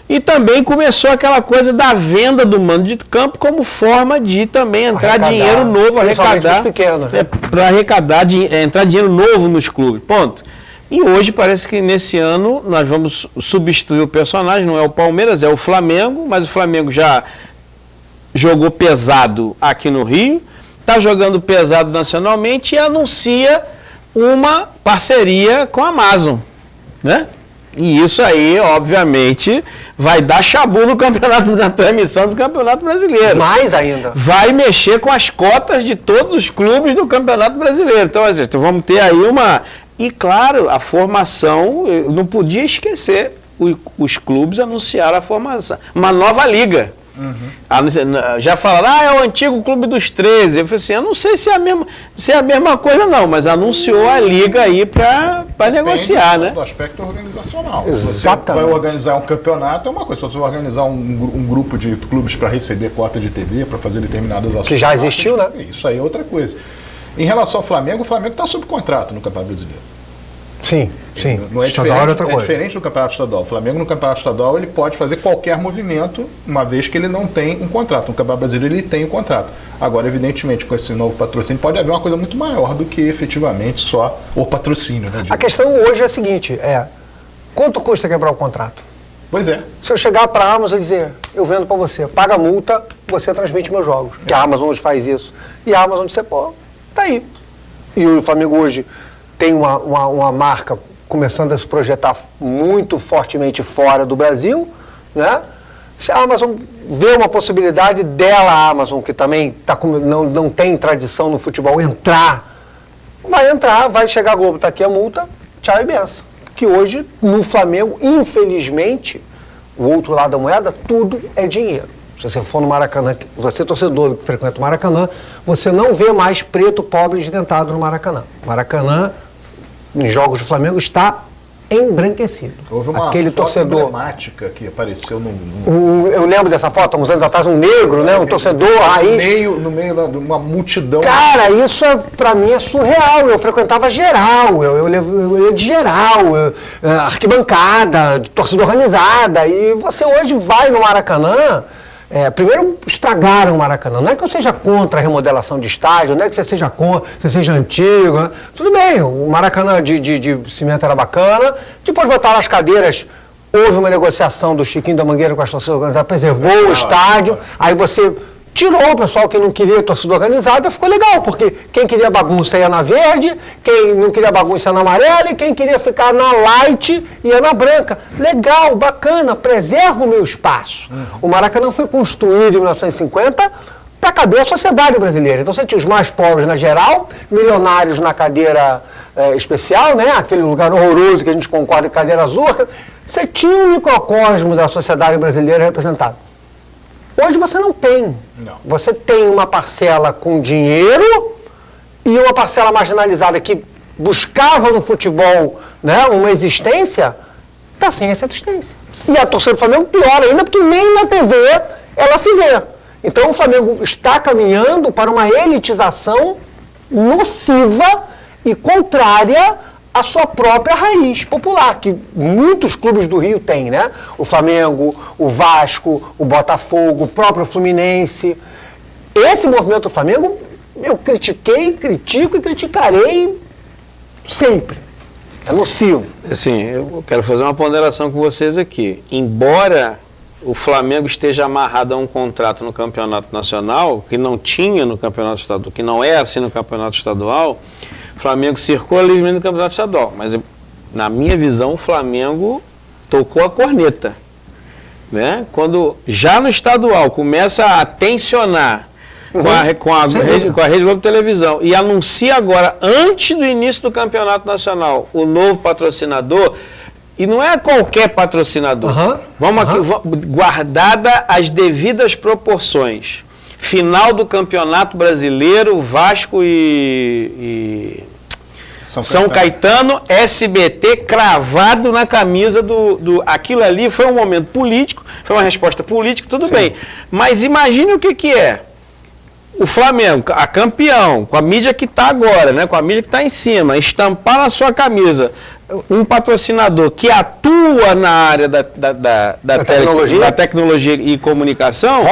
E também começou aquela coisa da venda do mando de campo como forma de também entrar dinheiro novo, arrecadar. Pequenos, né? Para arrecadar, entrar dinheiro novo nos clubes. Ponto. E hoje parece que nesse ano nós vamos substituir o personagem, não é o Palmeiras, é o Flamengo, mas o Flamengo já jogou pesado aqui no Rio, está jogando pesado nacionalmente e anuncia uma parceria com a Amazon, né? E isso aí, obviamente, vai dar chabu no campeonato, na transmissão do Campeonato Brasileiro. Mais ainda. Vai mexer com as cotas de todos os clubes do Campeonato Brasileiro. Então, vamos ter aí uma... E, claro, a formação, eu não podia esquecer, os clubes anunciaram a formação, uma nova liga. Já falaram, é o antigo Clube dos 13. Eu falei assim, eu não sei se é a mesma coisa não, mas anunciou a liga aí para negociar, né? Do aspecto organizacional. Exatamente. Você vai organizar um campeonato é uma coisa, se você vai organizar um grupo de clubes para receber cota de TV, para fazer determinadas ações. Que já existiu, né? Isso aí é outra coisa. Em relação ao Flamengo, o Flamengo está sob contrato no Campeonato Brasileiro. Sim. Não é estadual é outra coisa. É diferente do Campeonato Estadual. O Flamengo no Campeonato Estadual ele pode fazer qualquer movimento, uma vez que ele não tem um contrato. No Campeonato Brasileiro ele tem um contrato. Agora, evidentemente, com esse novo patrocínio, pode haver uma coisa muito maior do que efetivamente só o patrocínio. Né, a questão hoje é a seguinte, quanto custa quebrar o contrato? Pois é. Se eu chegar para a Amazon e dizer, eu vendo para você, paga a multa, você transmite meus jogos. Que a Amazon hoje faz isso. E a Amazon disse, pô, tá aí. E o Flamengo hoje tem uma marca começando a se projetar muito fortemente fora do Brasil, né? Se a Amazon vê uma possibilidade dela, a Amazon, que também não tem tradição no futebol, entrar, vai chegar a Globo, tá aqui a multa, tchau e benção. Que hoje, no Flamengo, infelizmente, o outro lado da moeda, tudo é dinheiro. Se você for no Maracanã, você torcedor que frequenta o Maracanã, você não vê mais preto, pobre e desdentado no Maracanã. Maracanã, em jogos do Flamengo, está embranquecido. Houve uma aquele foto torcedor emblemática que apareceu eu lembro dessa foto, uns anos atrás, um negro, né? Um torcedor raiz. No meio de uma multidão. Cara, isso pra mim é surreal. Eu frequentava geral, eu ia de geral, arquibancada, torcida organizada. E você hoje vai no Maracanã. Primeiro, estragaram o Maracanã. Não é que eu seja contra a remodelação de estádio, não é que você seja contra, você seja antigo. Né? Tudo bem, o Maracanã de cimento era bacana. Depois botaram as cadeiras, houve uma negociação do Chiquinho da Mangueira com as torcidas organizadas, preservou o estádio. Aí você tirou o pessoal que não queria torcida organizada, ficou legal, porque quem queria bagunça ia na verde, quem não queria bagunça ia na amarela e quem queria ficar na light ia na branca. Legal, bacana, preserva o meu espaço. O Maracanã foi construído em 1950 para caber a sociedade brasileira. Então você tinha os mais pobres na geral, milionários na cadeira especial, né? Aquele lugar horroroso que a gente concorda, cadeira azul. Você tinha um microcosmo da sociedade brasileira representado. Hoje você não tem. Não. Você tem uma parcela com dinheiro e uma parcela marginalizada que buscava no futebol, né, uma existência, está sem essa existência. E a torcida do Flamengo pior ainda, porque nem na TV ela se vê. Então o Flamengo está caminhando para uma elitização nociva e contrária a sua própria raiz popular, que muitos clubes do Rio têm, né? O Flamengo, o Vasco, o Botafogo, o próprio Fluminense. Esse movimento do Flamengo, eu critiquei, critico e criticarei sempre. É nocivo. Assim, eu quero fazer uma ponderação com vocês aqui. Embora o Flamengo esteja amarrado a um contrato no Campeonato Nacional, que não tinha no Campeonato Estadual, que não é assim no Campeonato Estadual, o Flamengo circula livremente no Campeonato Estadual, mas na minha visão o Flamengo tocou a corneta, né? Quando já no estadual começa a tensionar com a Rede Globo Televisão e anuncia agora, antes do início do Campeonato Nacional, o novo patrocinador, e não é qualquer patrocinador, guardada as devidas proporções. Final do Campeonato Brasileiro, Vasco e São Caetano, SBT cravado na camisa aquilo ali foi um momento político, foi uma resposta política, tudo bem. Mas imagine o que é. O Flamengo, a campeão, com a mídia que está agora, né, com a mídia que está em cima, estampar na sua camisa um patrocinador que atua na área da tecnologia e comunicação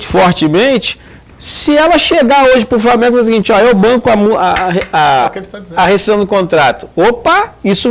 fortemente, se ela chegar hoje para o Flamengo e falar o seguinte, ó, eu banco a rescisão do contrato, opa, isso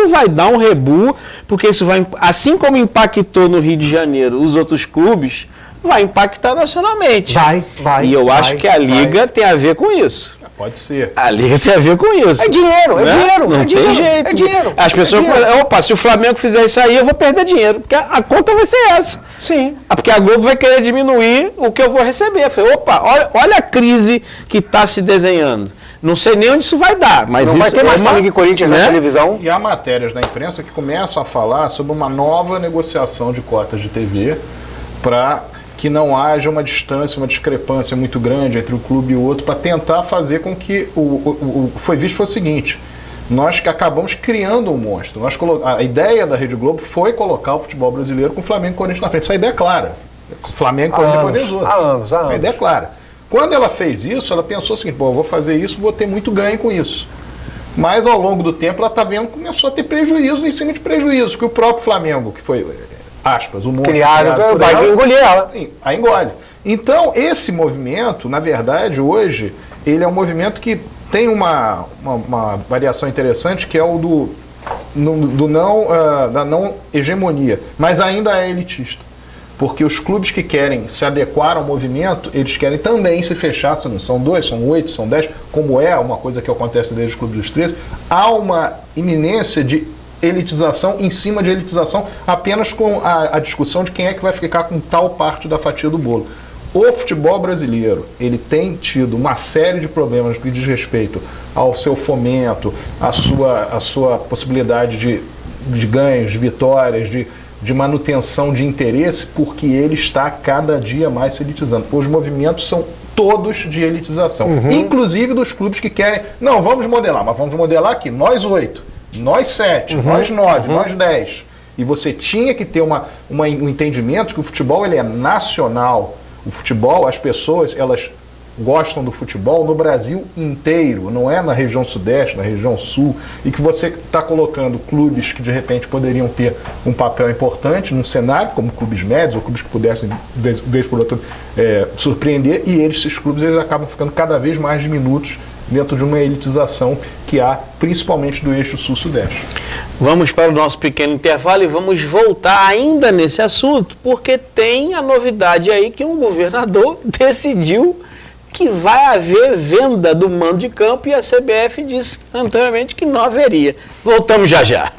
vai dar um rebu, porque isso vai, assim como impactou no Rio de Janeiro os outros clubes, vai impactar nacionalmente. Vai. E eu acho que a Liga tem a ver com isso. Pode ser. A Liga tem a ver com isso. É dinheiro, né? é dinheiro. Não tem jeito. É dinheiro. As pessoas opa, se o Flamengo fizer isso aí, eu vou perder dinheiro. Porque a conta vai ser essa. Sim. Porque a Globo vai querer diminuir o que eu vou receber. Eu falei, opa, olha a crise que está se desenhando. Não sei nem onde isso vai dar, mas não isso vai ter mais Flamengo e Corinthians na televisão. E há matérias na imprensa que começam a falar sobre uma nova negociação de cotas de TV para que não haja uma distância, uma discrepância muito grande entre um clube e o outro, para tentar fazer com que o foi visto foi o seguinte: nós que acabamos criando um monstro. A ideia da Rede Globo foi colocar o futebol brasileiro com o Flamengo e Corinthians na frente. Essa ideia é clara. Flamengo e Corinthians depois dos outros. Há anos. A ideia é clara. Quando ela fez isso, ela pensou o seguinte: eu vou fazer isso, vou ter muito ganho com isso. Mas ao longo do tempo ela está vendo que começou a ter prejuízo em cima de prejuízo, que o próprio Flamengo, que foi, aspas, o monstro criado vai engolir ela. Sim, a engole. Então, esse movimento, na verdade, hoje, ele é um movimento que tem uma variação interessante, que é o da não hegemonia, mas ainda é elitista. Porque os clubes que querem se adequar ao movimento, eles querem também se fechar, se não são 2, são 8, são 10, como é uma coisa que acontece desde os clubes dos 13, há uma iminência de elitização em cima de elitização, apenas com a discussão de quem é que vai ficar com tal parte da fatia do bolo. O futebol brasileiro, ele tem tido uma série de problemas que diz respeito ao seu fomento, à sua possibilidade de ganhos, de vitórias, de manutenção de interesse, porque ele está cada dia mais se elitizando. Os movimentos são todos de elitização, inclusive dos clubes que querem, não, vamos modelar, mas vamos modelar aqui, nós 8, nós 7, nós 9, nós 10. E você tinha que ter um entendimento que o futebol ele é nacional. O futebol, as pessoas, elas gostam do futebol no Brasil inteiro, não é na região sudeste, na região sul, e que você está colocando clubes que de repente poderiam ter um papel importante num cenário, como clubes médios ou clubes que pudessem, vez por outra, surpreender, e esses clubes eles acabam ficando cada vez mais diminutos dentro de uma elitização que há, principalmente do eixo sul-sudeste. Vamos para o nosso pequeno intervalo e vamos voltar ainda nesse assunto, porque tem a novidade aí que um governador decidiu que vai haver venda do mando de campo e a CBF disse anteriormente que não haveria. Voltamos já já.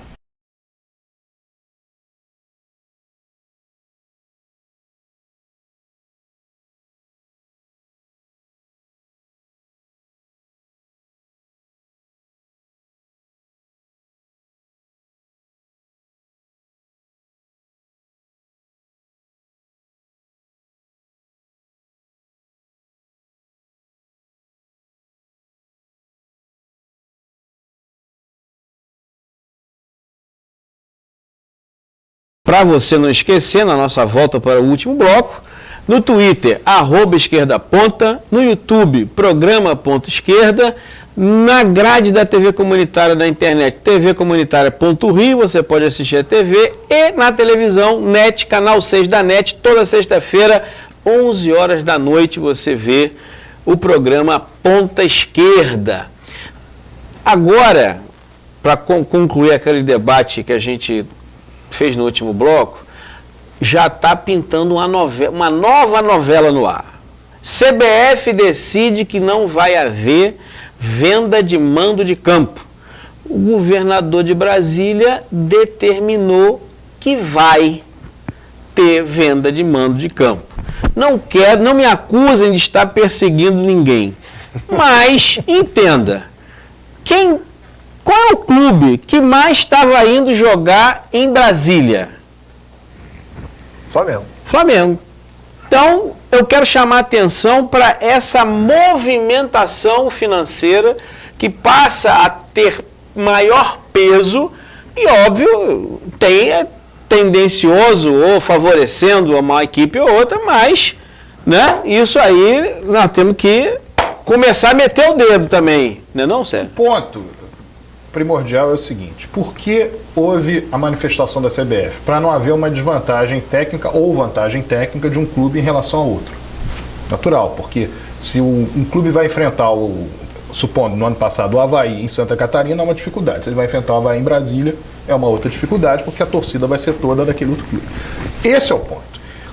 Para você não esquecer, na nossa volta para o último bloco, no Twitter, @esquerdaponta, no YouTube, programa.esquerda, na grade da TV comunitária da internet, tvcomunitaria.rio, você pode assistir a TV, e na televisão, NET, canal 6 da NET, toda sexta-feira, 11 horas da noite, você vê o programa Ponta Esquerda. Agora, para concluir aquele debate que a gente fez no último bloco, já está pintando uma nova novela no ar. CBF decide que não vai haver venda de mando de campo. O governador de Brasília determinou que vai ter venda de mando de campo. Não me acusem de estar perseguindo ninguém, mas entenda, qual é o clube que mais estava indo jogar em Brasília? Flamengo. Então, eu quero chamar a atenção para essa movimentação financeira que passa a ter maior peso e, óbvio, é tendencioso ou favorecendo uma equipe ou outra, mas, né, isso aí nós temos que começar a meter o dedo também, não é não, Sérgio? Ponto. primordial é o seguinte: por que houve a manifestação da CBF? Para não haver uma desvantagem técnica ou vantagem técnica de um clube em relação ao outro. Natural, porque se um clube vai enfrentar, supondo no ano passado, o Avaí em Santa Catarina, é uma dificuldade. Se ele vai enfrentar o Avaí em Brasília, é uma outra dificuldade, porque a torcida vai ser toda daquele outro clube. Esse é o ponto.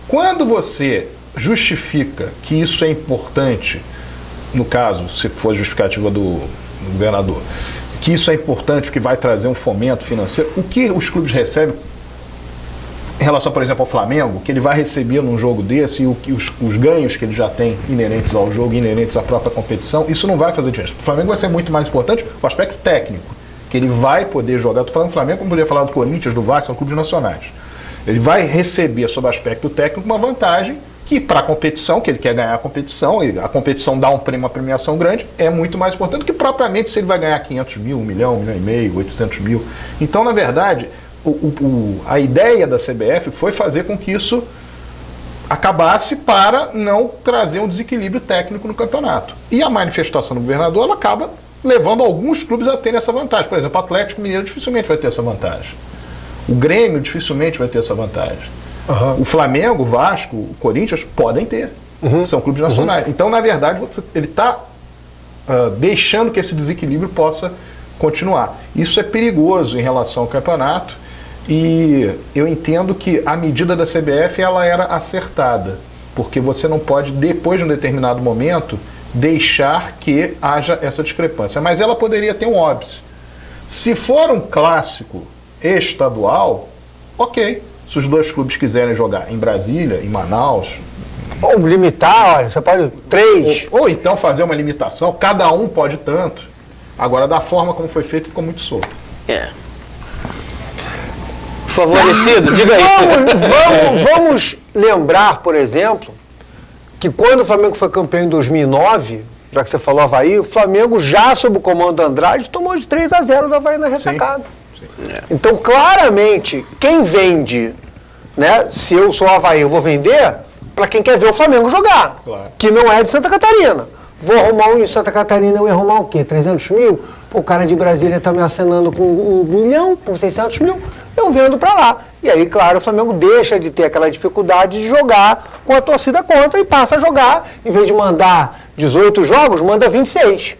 Quando você justifica que isso é importante, no caso, se for justificativa do governador, que isso é importante porque vai trazer um fomento financeiro, o que os clubes recebem em relação, por exemplo, ao Flamengo, que ele vai receber num jogo desse, e os ganhos que ele já tem inerentes ao jogo, inerentes à própria competição, isso não vai fazer diferença. O Flamengo vai ser muito mais importante o aspecto técnico, que ele vai poder jogar. Estou falando do Flamengo, como poderia falar do Corinthians, do Vasco, são clubes nacionais. Ele vai receber, sob o aspecto técnico, uma vantagem que, para a competição, que ele quer ganhar a competição dá uma premiação grande, é muito mais importante do que propriamente se ele vai ganhar 500 mil, 1 milhão, 1 milhão e meio, 800 mil. Então, na verdade, a ideia da CBF foi fazer com que isso acabasse para não trazer um desequilíbrio técnico no campeonato. E a manifestação do governador, ela acaba levando alguns clubes a terem essa vantagem. Por exemplo, o Atlético Mineiro dificilmente vai ter essa vantagem. O Grêmio dificilmente vai ter essa vantagem. O Flamengo, o Vasco, o Corinthians podem ter. São clubes nacionais. Então, na verdade, ele está deixando que esse desequilíbrio possa continuar. Isso é perigoso em relação ao campeonato, e eu entendo que a medida da CBF ela era acertada, porque você não pode, depois de um determinado momento, deixar que haja essa discrepância. Mas ela poderia ter um óbice. Se for um clássico estadual, ok. Se os dois clubes quiserem jogar em Brasília, em Manaus... Ou limitar, olha, você pode 3. Ou então fazer uma limitação, cada um pode tanto. Agora, da forma como foi feito, ficou muito solto. Favorecido, diga aí. Vamos lembrar, por exemplo, que quando o Flamengo foi campeão em 2009, já que você falou Avaí, o Flamengo já sob o comando do Andrade tomou de 3-0 do Avaí na ressacada. Então, claramente, quem vende, né? Se eu sou o Avaí, eu vou vender para quem quer ver o Flamengo jogar, que não é de Santa Catarina. Vou arrumar um em Santa Catarina, eu ia arrumar o quê? 300 mil? O cara de Brasília está me acenando com 1 milhão, com 600 mil, eu vendo para lá. E aí, claro, o Flamengo deixa de ter aquela dificuldade de jogar com a torcida contra e passa a jogar, em vez de mandar 18 jogos, manda 26.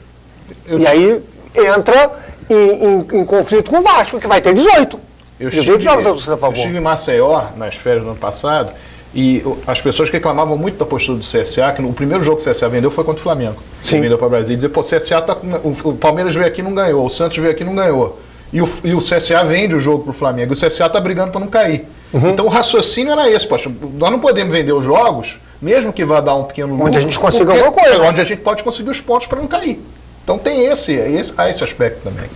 E aí entra em conflito com o Vasco, que vai ter 18. 18 jogos da torcida a favor. Eu estive em Maceió, nas férias do ano passado, e as pessoas reclamavam muito da postura do CSA, que o primeiro jogo que o CSA vendeu foi contra o Flamengo. Ele vendeu para o Brasil e dizer, pô, o CSA tá, o Palmeiras veio aqui e não ganhou, o Santos veio aqui e não ganhou. E o CSA vende o jogo para o Flamengo, e o CSA está brigando para não cair. Então o raciocínio era esse, poxa, nós não podemos vender os jogos, mesmo que vá dar um pequeno lucro, onde a gente consiga alguma coisa. Onde a gente pode conseguir os pontos para não cair. Então tem esse aspecto também.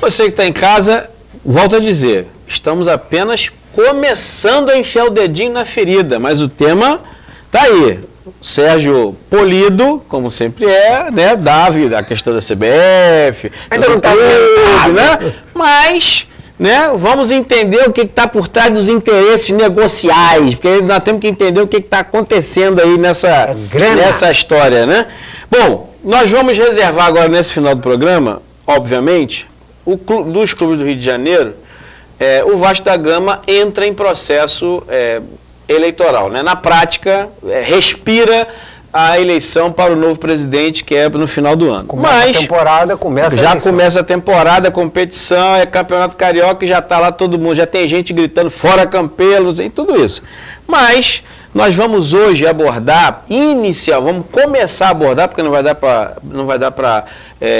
Você que está em casa, volto a dizer, estamos apenas começando a enfiar o dedinho na ferida, mas o tema está aí. Sérgio polido, como sempre é, né? Davi, a questão da CBF, ainda não está tudo, né? Mas, né? Vamos entender o que está por trás dos interesses negociais, porque nós temos que entender o que está acontecendo aí nessa história, né? Bom, nós vamos reservar agora nesse final do programa, obviamente, dos clubes do Rio de Janeiro. O Vasco da Gama entra em processo eleitoral, né? Na prática, respira a eleição para o novo presidente, que é no final do ano. Mas a temporada, começa a temporada, a competição, é campeonato carioca e já está lá todo mundo, já tem gente gritando fora Campelos e tudo isso. Mas nós vamos hoje abordar, vamos começar a abordar, porque não vai dar para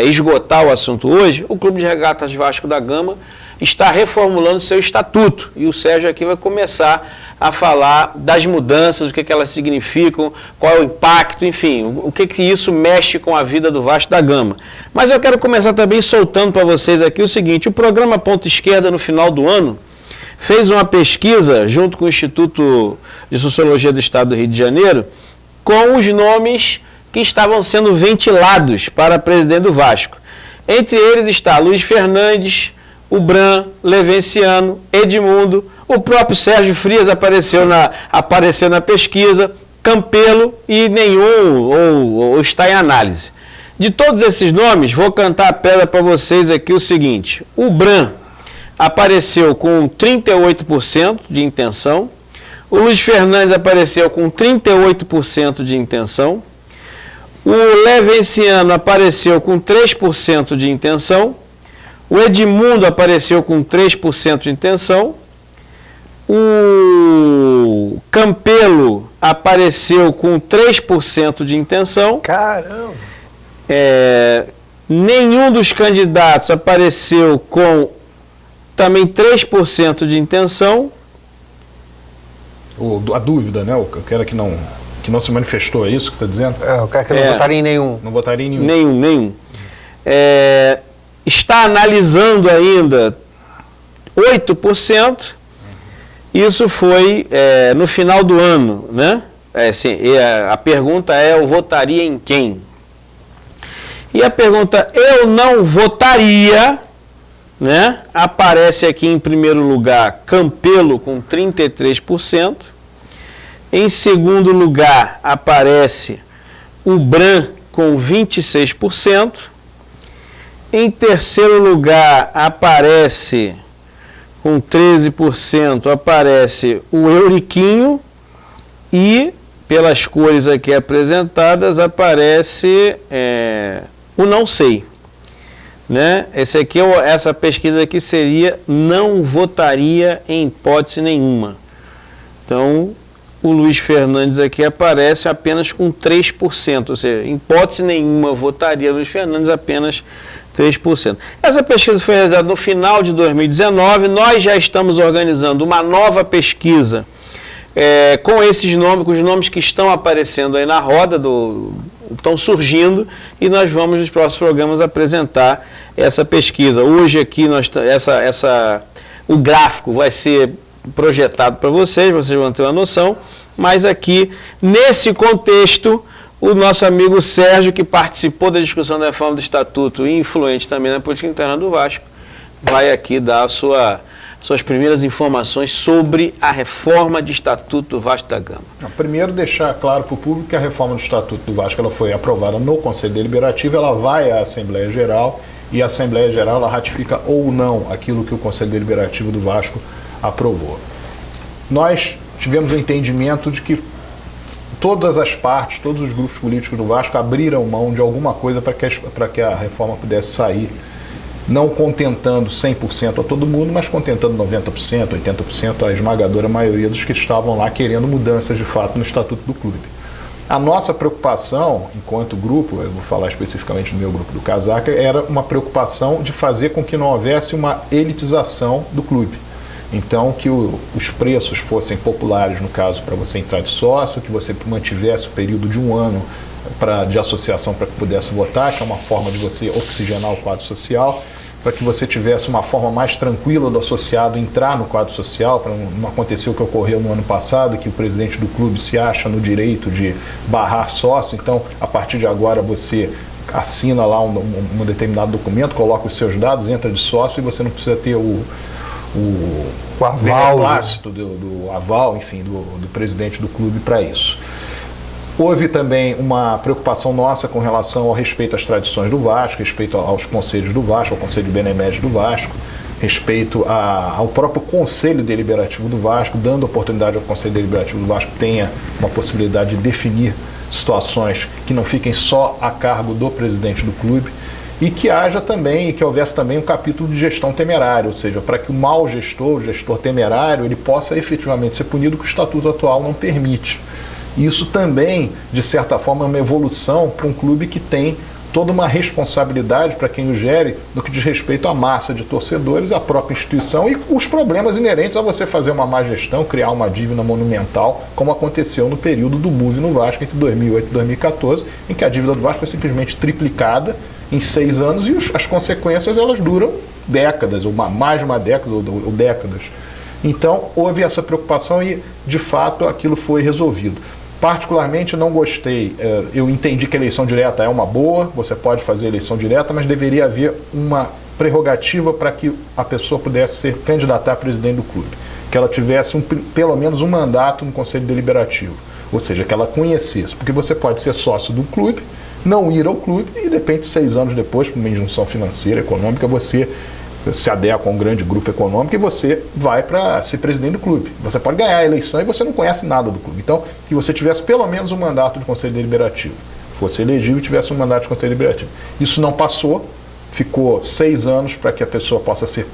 esgotar o assunto hoje, o Clube de Regatas Vasco da Gama está reformulando seu estatuto, e o Sérgio aqui vai começar a falar das mudanças, o que elas significam, qual é o impacto, enfim, o que isso mexe com a vida do Vasco da Gama. Mas eu quero começar também soltando para vocês aqui o seguinte: o programa Ponto Esquerda, no final do ano, fez uma pesquisa junto com o Instituto de Sociologia do Estado do Rio de Janeiro com os nomes que estavam sendo ventilados para presidente do Vasco. Entre eles está Luiz Fernandes, o Bran, Levenciano, Edmundo, o próprio Sérgio Frias apareceu na pesquisa, Campelo e nenhum ou está em análise. De todos esses nomes, vou cantar a pedra para vocês aqui o seguinte. O Bran apareceu com 38% de intenção. O Luiz Fernandes apareceu com 38% de intenção. O Levenciano apareceu com 3% de intenção. O Edmundo apareceu com 3% de intenção. O Campelo apareceu com 3% de intenção. Caramba! Nenhum dos candidatos apareceu com também 3% de intenção. A dúvida, né? O cara que não se manifestou, é isso que você está dizendo? O cara que não votaria em nenhum. Não votaria em nenhum. Nenhum. Está analisando ainda 8%. Isso foi no final do ano, né? A pergunta é, eu votaria em quem? E a pergunta, eu não votaria, né? Aparece aqui em primeiro lugar Campelo com 33%. Em segundo lugar aparece o Bran com 26%. Em terceiro lugar aparece com 13%, aparece o Euriquinho e, pelas cores aqui apresentadas, aparece o não sei. Né? Essa pesquisa aqui seria não votaria em hipótese nenhuma. Então, o Luiz Fernandes aqui aparece apenas com 3%, ou seja, em hipótese nenhuma votaria Luiz Fernandes, apenas 3%. Essa pesquisa foi realizada no final de 2019, nós já estamos organizando uma nova pesquisa com esses nomes, com os nomes que estão aparecendo aí na roda, estão surgindo, e nós vamos nos próximos programas apresentar essa pesquisa. Hoje aqui o gráfico vai ser projetado para vocês vão ter uma noção, mas aqui, nesse contexto, o nosso amigo Sérgio, que participou da discussão da reforma do Estatuto e influente também na política interna do Vasco, vai aqui dar suas primeiras informações sobre a reforma de Estatuto do Vasco da Gama. Primeiro, deixar claro para o público que a reforma do Estatuto do Vasco ela foi aprovada no Conselho Deliberativo, ela vai à Assembleia Geral e a Assembleia Geral ela ratifica ou não aquilo que o Conselho Deliberativo do Vasco aprovou. Nós tivemos o entendimento de que todas as partes, todos os grupos políticos do Vasco abriram mão de alguma coisa para que a reforma pudesse sair, não contentando 100% a todo mundo, mas contentando 90%, 80%, a esmagadora maioria dos que estavam lá querendo mudanças de fato no Estatuto do Clube. A nossa preocupação, enquanto grupo, eu vou falar especificamente do meu grupo do Casaca, era uma preocupação de fazer com que não houvesse uma elitização do clube. Então, que os preços fossem populares, no caso, para você entrar de sócio, que você mantivesse o período de 1 ano de associação para que pudesse votar, que é uma forma de você oxigenar o quadro social, para que você tivesse uma forma mais tranquila do associado entrar no quadro social, para não acontecer o que ocorreu no ano passado, que o presidente do clube se acha no direito de barrar sócio. Então, a partir de agora, você assina lá um determinado documento, coloca os seus dados, entra de sócio e você não precisa ter o aval, do aval, enfim, do presidente do clube para isso. Houve também uma preocupação nossa com relação ao respeito às tradições do Vasco, respeito aos conselhos do Vasco, ao Conselho de Benemédios do Vasco, respeito ao próprio Conselho Deliberativo do Vasco, dando oportunidade ao Conselho Deliberativo do Vasco tenha uma possibilidade de definir situações que não fiquem só a cargo do presidente do clube. E que houvesse também um capítulo de gestão temerária, ou seja, para que o mau gestor, o gestor temerário, ele possa efetivamente ser punido, que o Estatuto atual não permite. Isso também, de certa forma, é uma evolução para um clube que tem toda uma responsabilidade para quem o gere no que diz respeito à massa de torcedores, à própria instituição e os problemas inerentes a você fazer uma má gestão, criar uma dívida monumental, como aconteceu no período do MUV no Vasco entre 2008 e 2014, em que a dívida do Vasco foi simplesmente triplicada em 6 anos e as consequências elas duram décadas, ou mais de uma década, ou décadas. Então, houve essa preocupação e, de fato, aquilo foi resolvido. Particularmente, não gostei. Eu entendi que a eleição direta é uma boa, você pode fazer eleição direta, mas deveria haver uma prerrogativa para que a pessoa pudesse ser candidatar a presidente do clube. Que ela tivesse pelo menos um mandato no Conselho Deliberativo. Ou seja, que ela conhecesse. Porque você pode ser sócio do clube, não ir ao clube e, de repente, 6 anos depois, por uma injunção financeira, econômica, você se adequa a um grande grupo econômico e você vai para ser presidente do clube. Você pode ganhar a eleição e você não conhece nada do clube. Então, que você tivesse pelo menos um mandato de conselho deliberativo. Fosse elegível e tivesse um mandato de conselho deliberativo. Isso não passou, ficou 6 anos para que a pessoa possa ser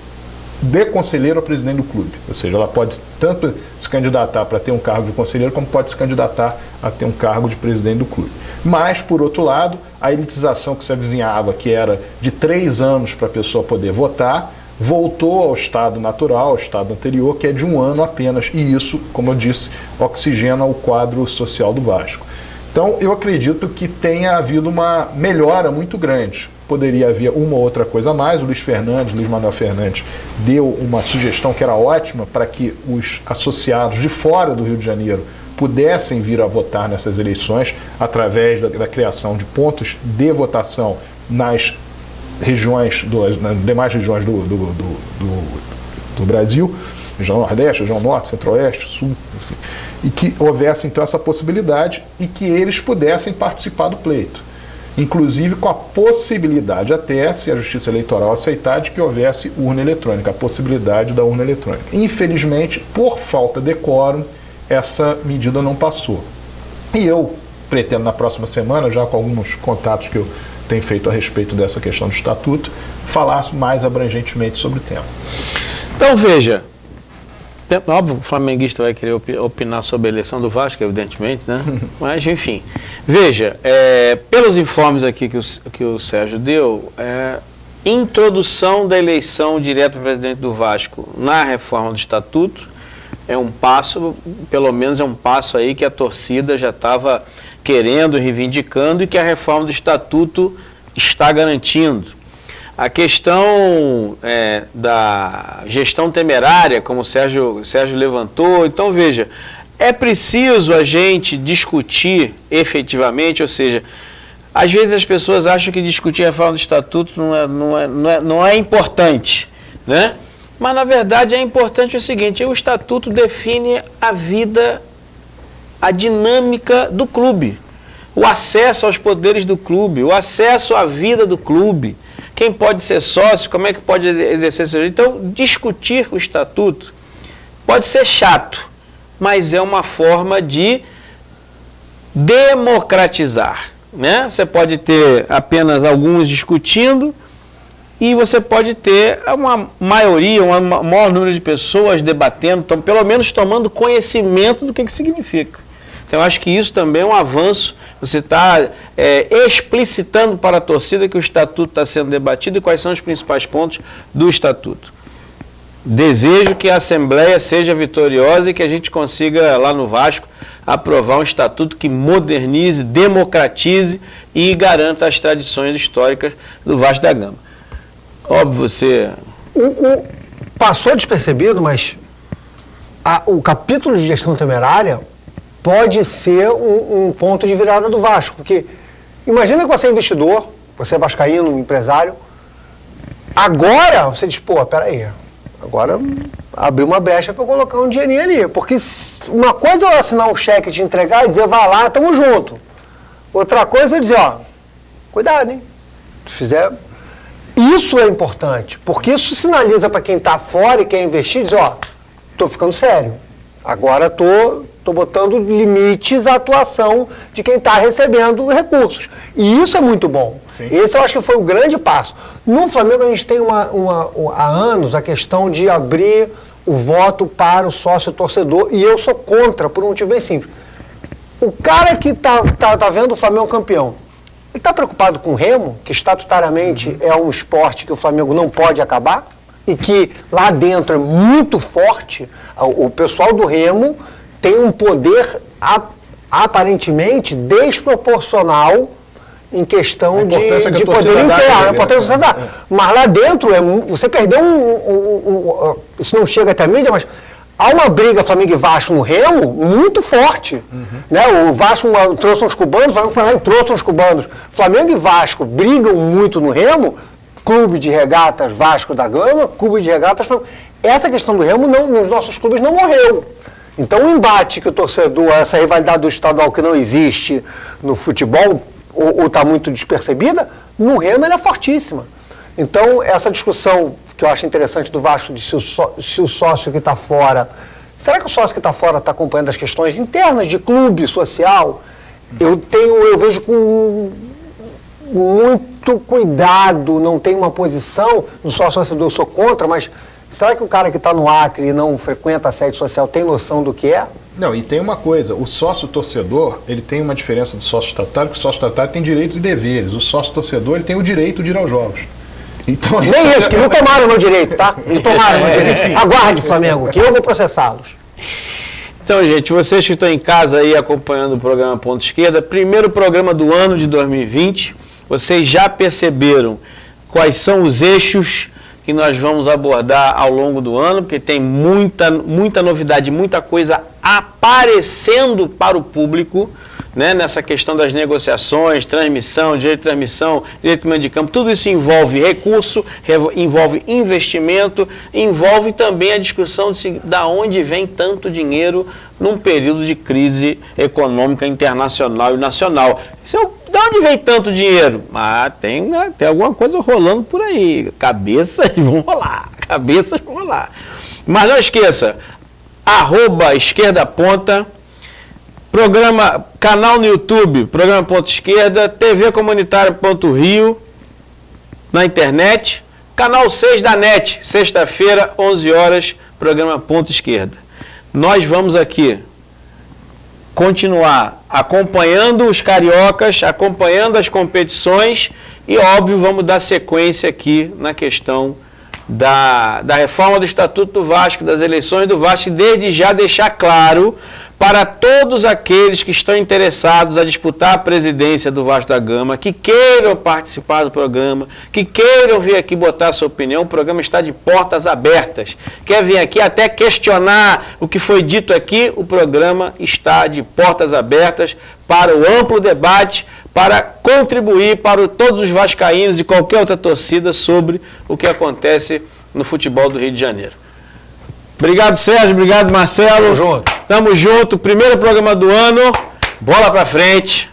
de conselheiro a presidente do clube. Ou seja, ela pode tanto se candidatar para ter um cargo de conselheiro, como pode se candidatar a ter um cargo de presidente do clube. Mas, por outro lado, a elitização que se avizinhava, que era de 3 anos para a pessoa poder votar, voltou ao estado natural, ao estado anterior, que é de 1 ano apenas. E isso, como eu disse, oxigena o quadro social do Vasco. Então, eu acredito que tenha havido uma melhora muito grande. Poderia haver uma ou outra coisa a mais. O Luiz Manuel Fernandes, deu uma sugestão que era ótima para que os associados de fora do Rio de Janeiro pudessem vir a votar nessas eleições através da criação de pontos de votação nas regiões, nas demais regiões do Brasil, região Nordeste, região Norte, Centro-Oeste, Sul, enfim, e que houvesse então essa possibilidade e que eles pudessem participar do pleito. Inclusive com a possibilidade até, se a Justiça Eleitoral aceitar, de que houvesse urna eletrônica, a possibilidade da urna eletrônica. Infelizmente, por falta de quórum, essa medida não passou. E eu pretendo, na próxima semana, já com alguns contatos que eu tenho feito a respeito dessa questão do estatuto, falar mais abrangentemente sobre o tema. Então, veja, óbvio, o flamenguista vai querer opinar sobre a eleição do Vasco, evidentemente, né? Mas, enfim, veja, pelos informes aqui que o Sérgio deu, introdução da eleição direta para presidente do Vasco na reforma do estatuto é um passo, pelo menos é um passo aí que a torcida já estava querendo, reivindicando e que a reforma do estatuto está garantindo. A questão da gestão temerária, como o Sérgio levantou, então veja, é preciso a gente discutir efetivamente, ou seja, às vezes as pessoas acham que discutir a reforma do estatuto não é importante, né? Mas na verdade é importante o seguinte: o estatuto define a vida, a dinâmica do clube, o acesso aos poderes do clube, o acesso à vida do clube. Quem pode ser sócio, como é que pode exercer seu direito. Então, discutir o estatuto pode ser chato, mas é uma forma de democratizar, né? Você pode ter apenas alguns discutindo e você pode ter uma maioria, um maior número de pessoas debatendo, pelo menos tomando conhecimento do que significa. Então, eu acho que isso também é um avanço. Você está explicitando para a torcida que o estatuto está sendo debatido e quais são os principais pontos do estatuto. Desejo que a Assembleia seja vitoriosa e que a gente consiga, lá no Vasco, aprovar um estatuto que modernize, democratize e garanta as tradições históricas do Vasco da Gama. Óbvio, você... Passou despercebido, mas o capítulo de gestão temerária pode ser um ponto de virada do Vasco, porque imagina que você é investidor, você é vascaíno, um empresário, agora você diz, pô, peraí, agora abriu uma brecha para colocar um dinheirinho ali, porque uma coisa é eu assinar um cheque, te entregar e dizer, vai lá, tamo junto. Outra coisa é dizer, ó, cuidado, hein, se fizer... Isso é importante, porque isso sinaliza para quem está fora e quer investir, diz, ó, tô ficando sério, agora tô botando limites à atuação de quem está recebendo recursos. E isso é muito bom. Sim. Esse eu acho que foi o grande passo. No Flamengo a gente tem há anos a questão de abrir o voto para o sócio-torcedor, e eu sou contra, por um motivo bem simples. O cara que tá vendo o Flamengo campeão, ele está preocupado com o remo, que estatutariamente é um esporte que o Flamengo não pode acabar, e que lá dentro é muito forte. O pessoal do remo tem um poder aparentemente desproporcional em questão de poder interno, mas lá dentro você perdeu isso não chega até a mídia, mas há uma briga Flamengo e Vasco no remo muito forte, né? O Vasco trouxe uns cubanos, o Flamengo foi lá e trouxe uns cubanos. Flamengo e Vasco brigam muito no remo, clube de regatas Vasco da Gama, clube de regatas... Essa questão do remo nos nossos clubes não morreu. Então o embate que o torcedor, essa rivalidade do estadual que não existe no futebol, ou está muito despercebida, no Remo ela é fortíssima. Então, essa discussão que eu acho interessante do Vasco, de se o sócio que está fora... Será que o sócio que está fora está acompanhando as questões internas de clube, social? Eu vejo com muito cuidado, não tem uma posição, no sócio-torcedor eu sou contra, mas será que o cara que está no Acre e não frequenta a sede social tem noção do que é? Não, e tem uma coisa, o sócio-torcedor, ele tem uma diferença do sócio-estatutário, que o sócio-estatutário tem direitos e deveres, o sócio-torcedor ele tem o direito de ir aos jogos. Então, nem isso, que não tomaram meu direito, tá? Não tomaram meu direito. Aguarde, Flamengo, que eu vou processá-los. Então, gente, vocês que estão em casa aí acompanhando o programa Ponto Esquerda, primeiro programa do ano de 2020, vocês já perceberam quais são os eixos que nós vamos abordar ao longo do ano, porque tem muita novidade, muita coisa aparecendo para o público, né, nessa questão das negociações, transmissão, direito de transmissão, direito de meio de campo, tudo isso envolve recurso, envolve investimento, envolve também a discussão de onde vem tanto dinheiro num período de crise econômica internacional e nacional. De onde vem tanto dinheiro? Tem alguma coisa rolando por aí, cabeças vão rolar. Mas não esqueça, @esquerdaponta, programa, canal no YouTube, programa Ponto Esquerda, TV Comunitária.rio, na internet, canal 6 da NET, sexta-feira, 11 horas, programa Ponto Esquerda. Nós vamos aqui continuar acompanhando os cariocas, acompanhando as competições e, óbvio, vamos dar sequência aqui na questão da reforma do Estatuto do Vasco, das eleições do Vasco, e desde já deixar claro para todos aqueles que estão interessados a disputar a presidência do Vasco da Gama, que queiram participar do programa, que queiram vir aqui botar a sua opinião, o programa está de portas abertas. Quer vir aqui até questionar o que foi dito aqui, o programa está de portas abertas para o amplo debate, para contribuir para todos os vascaínos e qualquer outra torcida sobre o que acontece no futebol do Rio de Janeiro. Obrigado, Sérgio. Obrigado, Marcelo. Tamo junto. Tamo junto. Primeiro programa do ano. Bola pra frente.